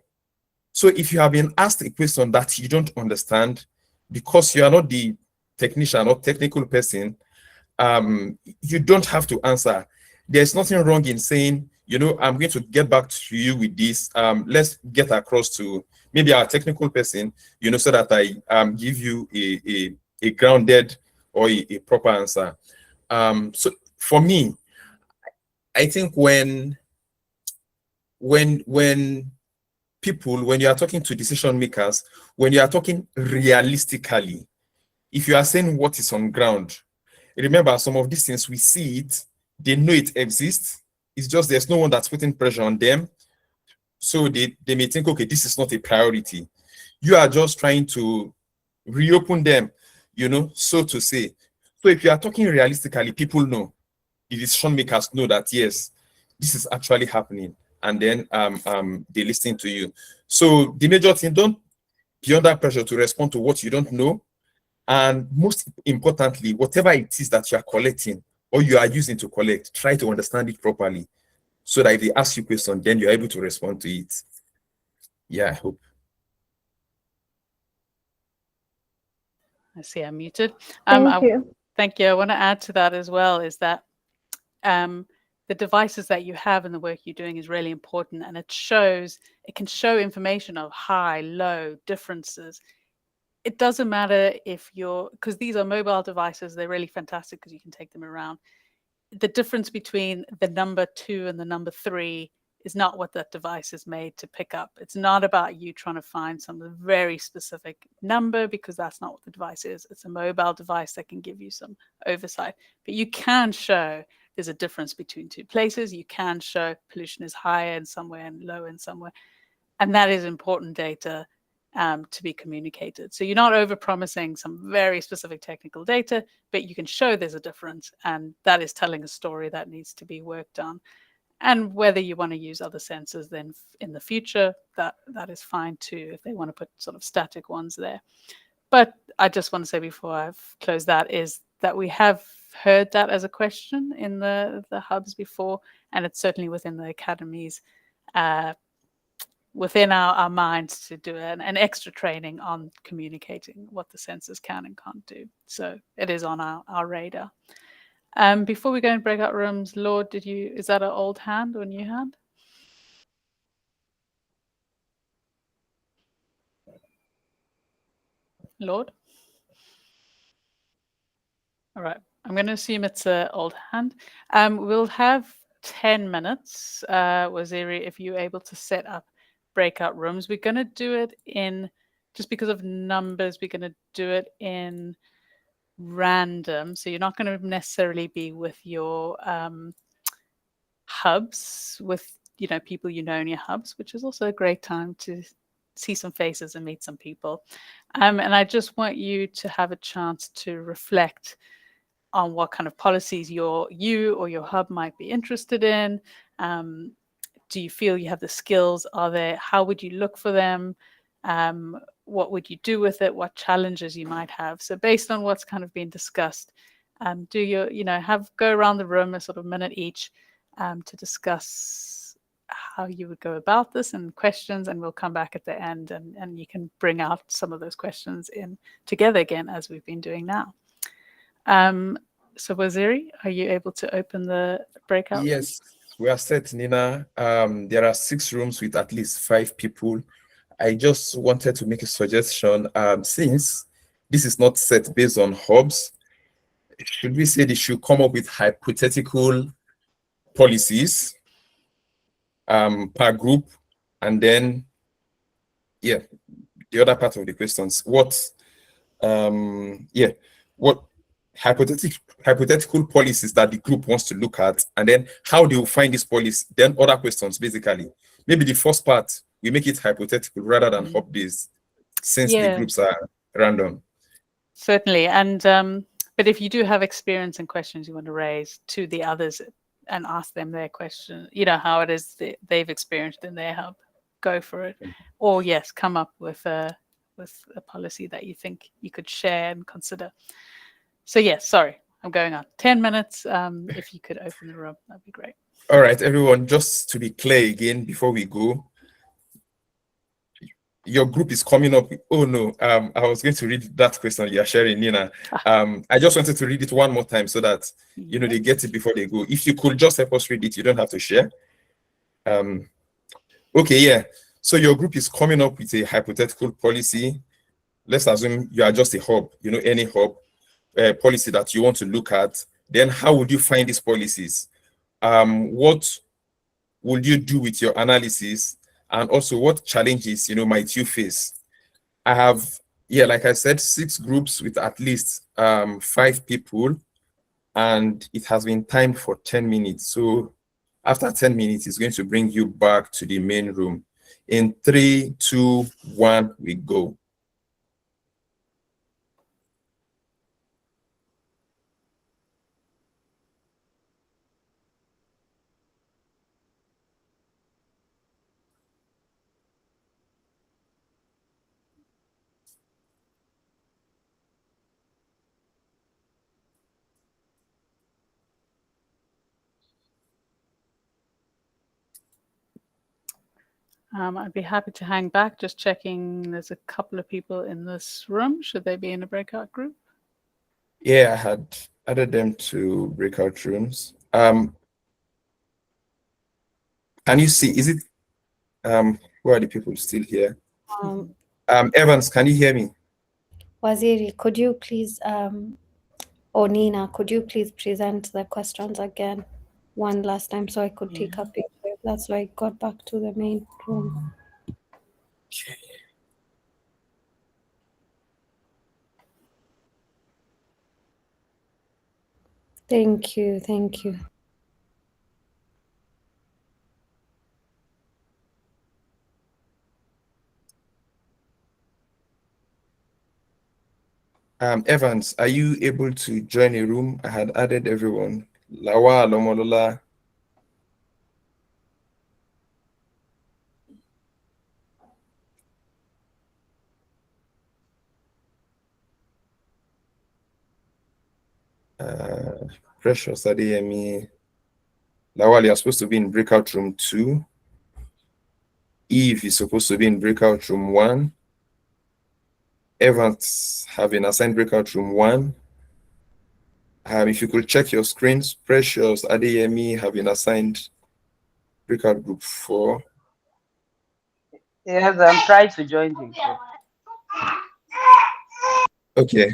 So if you have been asked a question that you don't understand, because you are not the technician or technical person, you don't have to answer. There's nothing wrong in saying, I'm going to get back to you with this. Let's get across to maybe our technical person, so that I give you a grounded or a proper answer. So for me, I think when you are talking to decision makers, when you are talking realistically, if you are saying what is on ground, remember some of these things, we see it, they know it exists. It's just there's no one that's putting pressure on them. So they may think, okay, this is not a priority. You are just trying to reopen them, so to say. So if you are talking realistically, people know, the decision makers know that, yes, this is actually happening. And then they listen to you. So the major thing, don't be under pressure to respond to what you don't know. And most importantly, whatever it is that you are collecting or you are using to collect, try to understand it properly so that if they ask you questions, then you're able to respond to it. Yeah, I hope. I see I'm muted. Thank you. Thank you. I want to add to that as well is that the devices that you have and the work you're doing is really important, and it can show information of high, low differences. It doesn't matter if because these are mobile devices, they're really fantastic because you can take them around. The difference between the number 2 and the number 3 is not what that device is made to pick up. It's not about you trying to find some very specific number, because that's not what the device is. It's a mobile device that can give you some oversight. But you can show there's a difference between 2 places. You can show pollution is higher in somewhere and low in somewhere. And that is important data to be communicated. So you're not over-promising some very specific technical data, but you can show there's a difference, and that is telling a story that needs to be worked on. And whether you want to use other sensors then in the future, that is fine too, if they want to put sort of static ones there. But I just want to say before I've closed that is that we have heard that as a question in the hubs before, and it's certainly within the academies, within our minds to do an extra training on communicating what the sensors can and can't do. So it is on our radar. Before we go in breakout rooms, Lord, is that an old hand or new hand? Lord? All right, I'm going to assume it's an old hand. We'll have 10 minutes, Waziri, if you're able to set up breakout rooms. We're going to do it just because of numbers, we're going to do it in random. So you're not going to necessarily be with your hubs, with people in your hubs, which is also a great time to see some faces and meet some people. And I just want you to have a chance to reflect on what kind of policies you or your hub might be interested in. Do you feel you have the skills? How would you look for them? What would you do with it? What challenges you might have? So based on what's kind of been discussed, go around the room a sort of minute each to discuss how you would go about this and questions, and we'll come back at the end and you can bring out some of those questions in together again, as we've been doing now. So Waziri, are you able to open the breakout? Yes, we are set, Nina. There are 6 rooms with at least 5 people. I just wanted to make a suggestion. Since this is not set based on hubs, should we say they should come up with hypothetical policies per group, and then the other part of the questions, what hypothetical policies that the group wants to look at, and then how they will find this policy, then other questions. Basically, maybe the first part we make it hypothetical rather than hub based, since the groups are random. Certainly. And but if you do have experience and questions you want to raise to the others and ask them their question, how it is they've experienced in their hub, go for it. Or yes, come up with a policy that you think you could share and consider. So yes, sorry, I'm going on. 10 minutes. If you could open the room, that'd be great. All right, everyone, just to be clear again before we go, your group is coming up. Oh no, I was going to read that question you're sharing, Nina. I just wanted to read it one more time so that they get it before they go. If you could just help us read it, you don't have to share. Okay, yeah. So your group is coming up with a hypothetical policy. Let's assume you are just a hub, any hub policy that you want to look at. Then how would you find these policies? What would you do with your analysis? And also, what challenges, might you face? I have, like I said, 6 groups with at least 5 people, and it has been timed for 10 minutes. So after 10 minutes, it's going to bring you back to the main room. In 3, 2, 1, we go. I'd be happy to hang back, just checking there's a couple of people in this room. Should they be in a breakout group? Yeah, I had added them to breakout rooms. Can you see, is it, who are the people still here? Evans, can you hear me? Waziri, could you please, or Nina, could you please present the questions again one last time so I could take a picture? That's why I got back to the main room. Okay. Thank you, thank you. Evans, are you able to join a room? I had added everyone. Lawa, Lomolola. Precious Adeyemi. Lawal, you're supposed to be in breakout room 2. Eve is supposed to be in breakout room 1. Evans have been assigned breakout room 1. If you could check your screens, Precious Adeyemi have been assigned breakout group 4. Yes, I'm trying to join the group. Okay.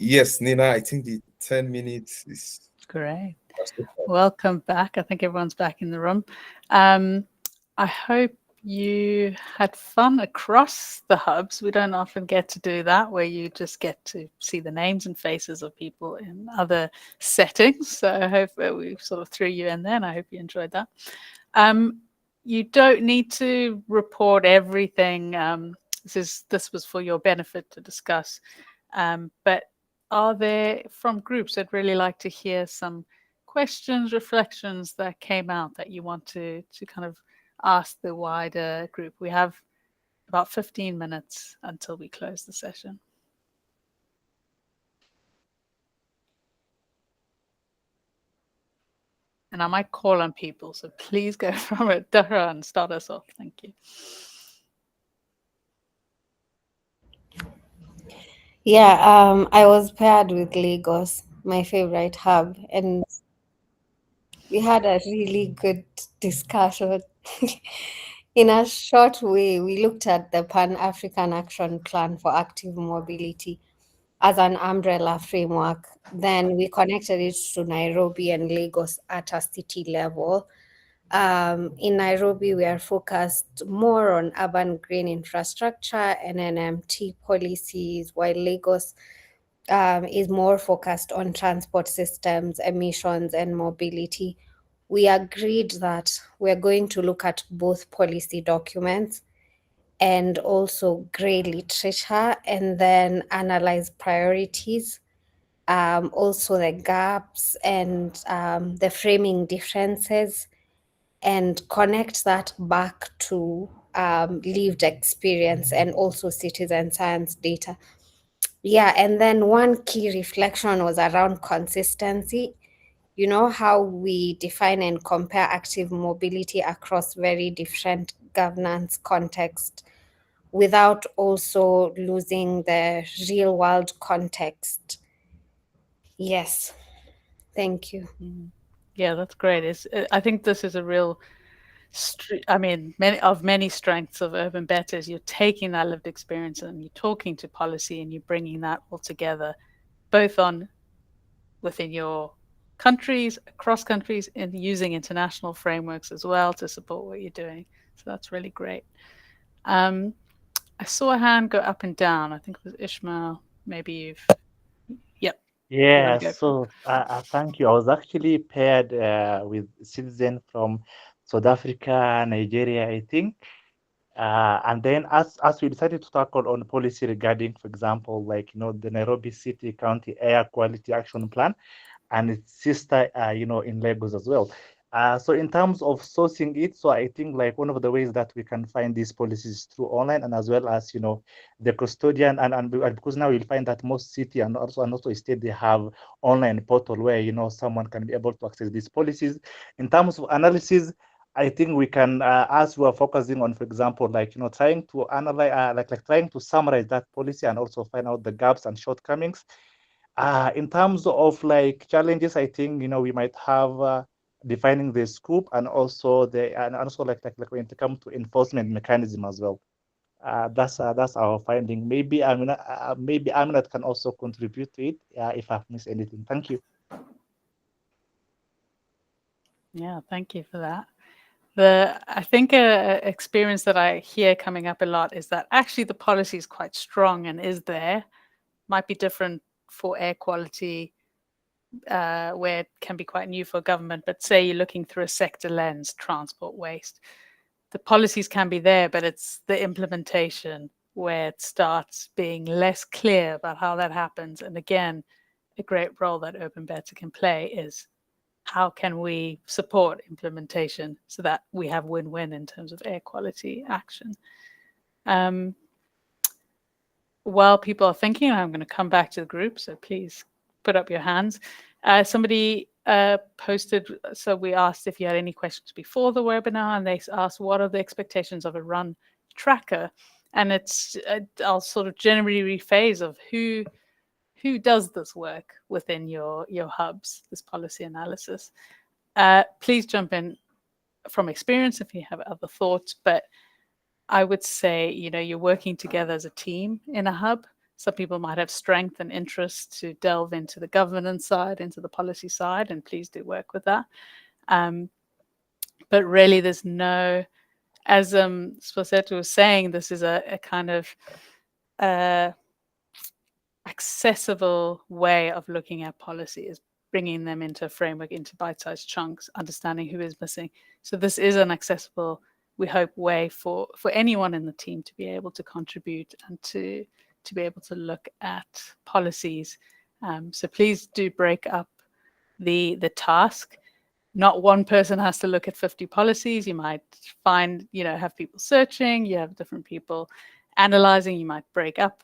Yes, Nina, I think the 10 minutes is Great. Welcome back. I think everyone's back in the room. I hope you had fun across the hubs. We don't often get to do that, where you just get to see the names and faces of people in other settings. So I hope we sort of threw you in there, and I hope you enjoyed that. You don't need to report everything. This was for your benefit to discuss. But are there, from groups, I'd really like to hear some questions, reflections that came out that you want to kind of ask the wider group. We have about 15 minutes until we close the session. And I might call on people, so please go from it, Dara, and start us off. Thank you. Yeah, I was paired with Lagos, my favorite hub, and we had a really good discussion. In a short way, we looked at the Pan-African Action Plan for Active Mobility as an umbrella framework. Then we connected it to Nairobi and Lagos at a city level. In Nairobi, we are focused more on urban green infrastructure and NMT policies, while Lagos is more focused on transport systems, emissions, and mobility. We agreed that we're going to look at both policy documents and also grey literature, and then analyze priorities, also the gaps and the framing differences, and connect that back to lived experience and also citizen science data. Yeah, and then one key reflection was around consistency. You know how we define and compare active mobility across very different governance contexts without also losing the real world context. Yes, thank you. Yeah, that's great. I think this is a real, many strengths of UrbanBetter is you're taking that lived experience and you're talking to policy and you're bringing that all together, both within your countries, across countries, and using international frameworks as well to support what you're doing. So that's really great. I saw a hand go up and down. I think it was Ishmael. Maybe yep. Yeah, go. so thank you. I was actually paired with citizen from South Africa, Nigeria, I think. And then as we decided to tackle on policy regarding, for example, like, the Nairobi City County Air Quality Action Plan and its sister, in Lagos as well. So in terms of sourcing it, so I think like one of the ways that we can find these policies through online, and as well as, the custodian, and because now you'll find that most city and also state, they have online portal where, someone can be able to access these policies. In terms of analysis, I think we can, as we are focusing on, for example, like, trying to analyze, like trying to summarize that policy and also find out the gaps and shortcomings. In terms of like challenges, I think, we might have defining the scope and also like when it comes to enforcement mechanism as well. That's our finding. Maybe Aminat can also contribute to it if I've missed anything. Thank you. Yeah, thank you for that. I think a experience that I hear coming up a lot is that actually the policy is quite strong and is there. Might be different for air quality, where it can be quite new for government, but say you're looking through a sector lens, transport waste, the policies can be there, but it's the implementation where it starts being less clear about how that happens. And again, a great role that UrbanBetter can play is how can we support implementation so that we have win-win in terms of air quality action. While people are thinking, I'm going to come back to the group, so please put up your hands. Somebody posted, so we asked if you had any questions before the webinar, and they asked what are the expectations of a run tracker, and it's I'll sort of generally rephase of who does this work within your hubs, this policy analysis. Please jump in from experience if you have other thoughts, but I would say, you're working together as a team in a hub. some people might have strength and interest to delve into the governance side, into the policy side, and please do work with that. But really, there's no, as Sposeto was saying, this is a kind of accessible way of looking at policy, is bringing them into a framework, into bite-sized chunks, understanding who is missing. So this is an accessible, we hope, way for anyone in the team to be able to contribute and to be able to look at policies. So please do break up the task. Not one person has to look at 50 policies. You might find, have people searching, you have different people analyzing, you might break up,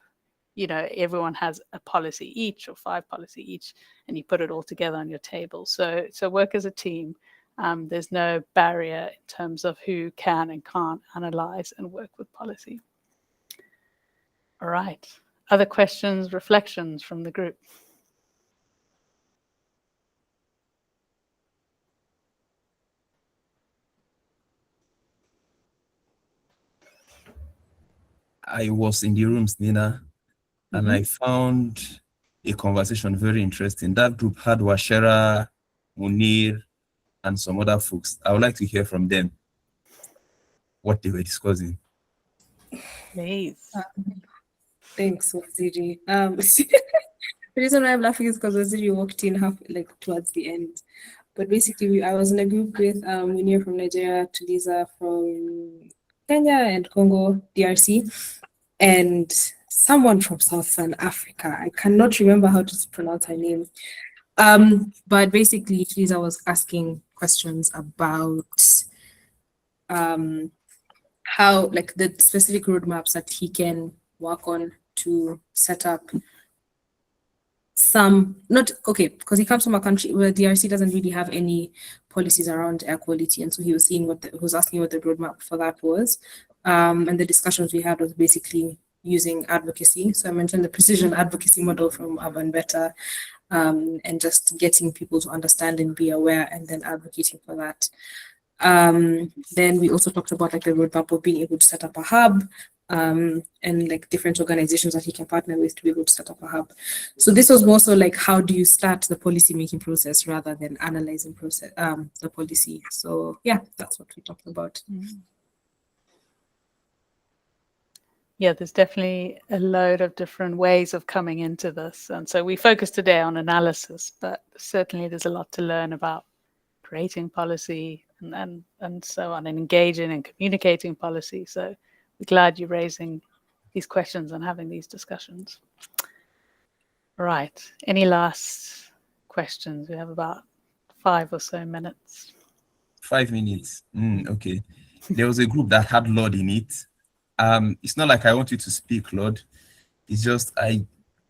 everyone has a policy each or 5 policy each, and you put it all together on your table. So work as a team. There's no barrier in terms of who can and can't analyze and work with policy. All right. Other questions, reflections from the group? I was in the rooms, Nina, and I found a conversation very interesting. That group had Washera, Munir, and some other folks. I would like to hear from them what they were discussing. Please. Thanks, Waziri. The reason why I'm laughing is because Waziri walked in towards the end. But basically, I was in a group with Munir from Nigeria, Tuliza from Kenya and Congo, DRC, and someone from Southern Africa. I cannot remember how to pronounce her name. But basically, Tuliza was asking questions about how, the specific roadmaps that he can work on to set up because he comes from a country where DRC doesn't really have any policies around air quality, and so he was seeing was asking what the roadmap for that was, and the discussions we had was basically using advocacy. So I mentioned the precision advocacy model from UrbanBetter, and just getting people to understand and be aware, and then advocating for that. Then we also talked about the roadmap of being able to set up a hub, and different organizations that he can partner with to be able to set up a hub. So this was more so how do you start the policy making process rather than analyzing the policy. So yeah, that's what we talked about. Yeah, there's definitely a load of different ways of coming into this. And so we focus today on analysis, but certainly there's a lot to learn about creating policy and so on, and engaging and communicating policy. So we're glad you're raising these questions and having these discussions. Right. Any last questions? We have about 5 or so minutes. 5 minutes. Okay. There was a group that had Lord in it. It's not like I want you to speak, Lord. It's just I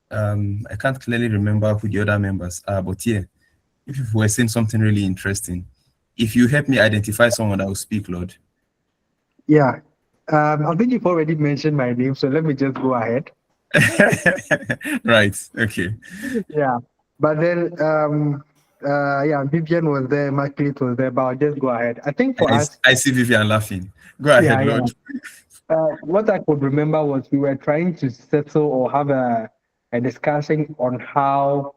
can't clearly remember who the other members are, but yeah, if you were saying something really interesting, if you help me identify someone that will speak, Lord. Yeah. I think you've already mentioned my name, so let me just go ahead. Right. Okay. Yeah. But then, Vivian was there, Margaret was there, but I'll just go ahead. I think for us... I see Vivian laughing. Go ahead, Lord. What I could remember was we were trying to settle or have a discussion on how,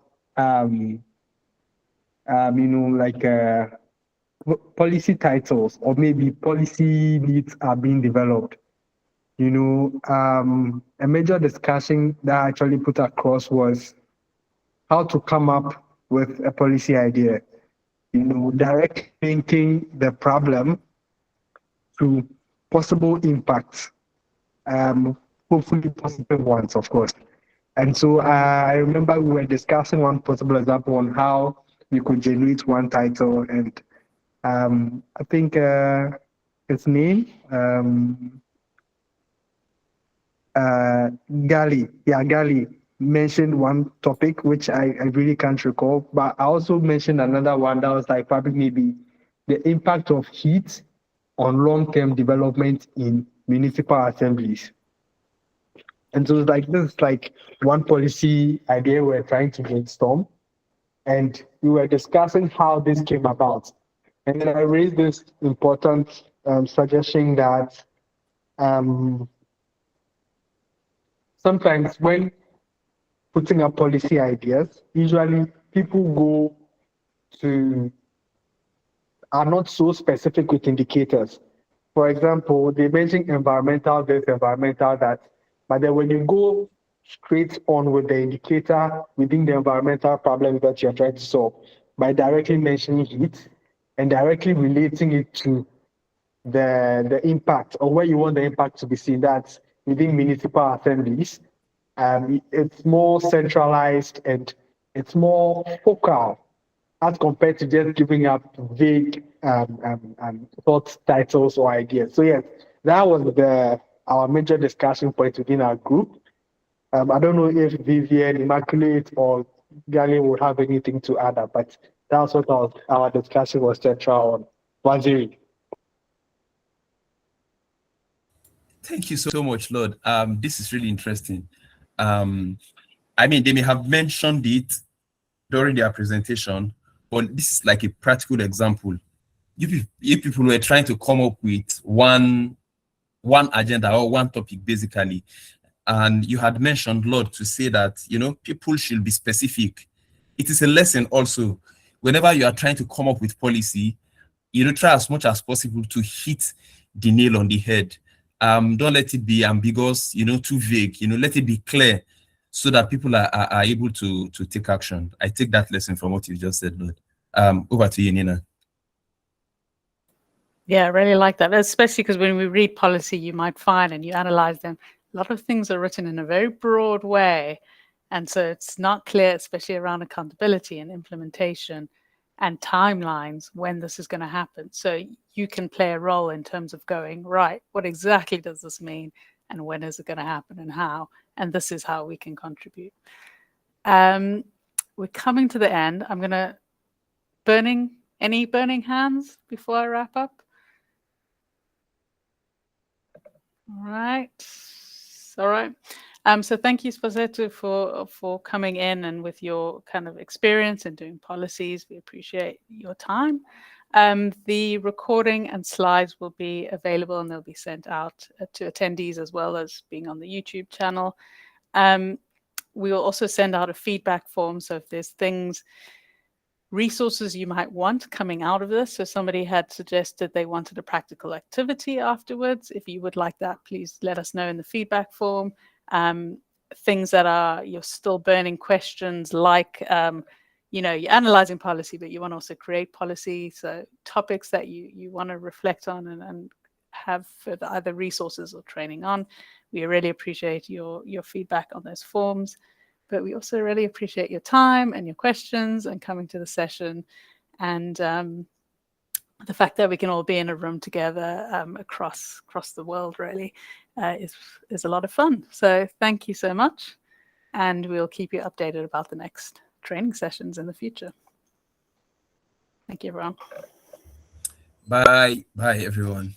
policy titles or maybe policy needs are being developed. A major discussion that I actually put across was how to come up with a policy idea, direct linking the problem to possible impacts, hopefully positive ones, of course. And so I remember we were discussing one possible example on how we could generate one title, and I think his name, Gali mentioned one topic which I really can't recall, but I also mentioned another one that was probably maybe the impact of heat on long-term development in municipal assemblies. And so this is one policy idea we're trying to brainstorm, and we were discussing how this came about. And then I raised this important suggestion that sometimes when putting up policy ideas, usually people are not so specific with indicators. For example, they mention environmental this, environmental that, but then when you go straight on with the indicator within the environmental problem that you're trying to solve, by directly mentioning heat and directly relating it to the impact or where you want the impact to be seen, that's within municipal assemblies, it's more centralized and it's more focal as compared to just giving up vague thought titles or ideas. So yes, that was our major discussion point within our group. I don't know if Vivian, Immaculate, or Gali would have anything to add up, but that's what our discussion was central on. Waziri. Thank you so much, Lord. This is really interesting. I mean, they may have mentioned it during their presentation, but this is like a practical example. If people were trying to come up with one agenda or one topic, basically, and you had mentioned, Lord, to say that, people should be specific. It is a lesson also. Whenever you are trying to come up with policy, try as much as possible to hit the nail on the head. Don't let it be ambiguous, too vague. Let it be clear so that people are able to take action. I take that lesson from what you just said, Lord. Over to you, Nina. Yeah, I really like that, especially because when we read policy, you might find and you analyze them, a lot of things are written in a very broad way. And so it's not clear, especially around accountability and implementation and timelines when this is going to happen. So you can play a role in terms of going, right, what exactly does this mean? And when is it going to happen and how? And this is how we can contribute. We're coming to the end. I'm going to, any burning hands before I wrap up? All right. So thank you, Sposetu, for coming in and with your kind of experience in doing policies. We appreciate your time. The recording and slides will be available and they'll be sent out to attendees as well as being on the YouTube channel. We will also send out a feedback form. So if there's resources you might want coming out of this. So somebody had suggested they wanted a practical activity afterwards. If you would like that, please let us know in the feedback form. Things that are your still burning questions, like you're analyzing policy, but you want to also create policy. So topics that you want to reflect on and have further either resources or training on. We really appreciate your feedback on those forms. But we also really appreciate your time and your questions and coming to the session, and the fact that we can all be in a room together across the world really is a lot of fun. So thank you so much, and we'll keep you updated about the next training sessions in the future. Thank you, everyone. Bye, everyone.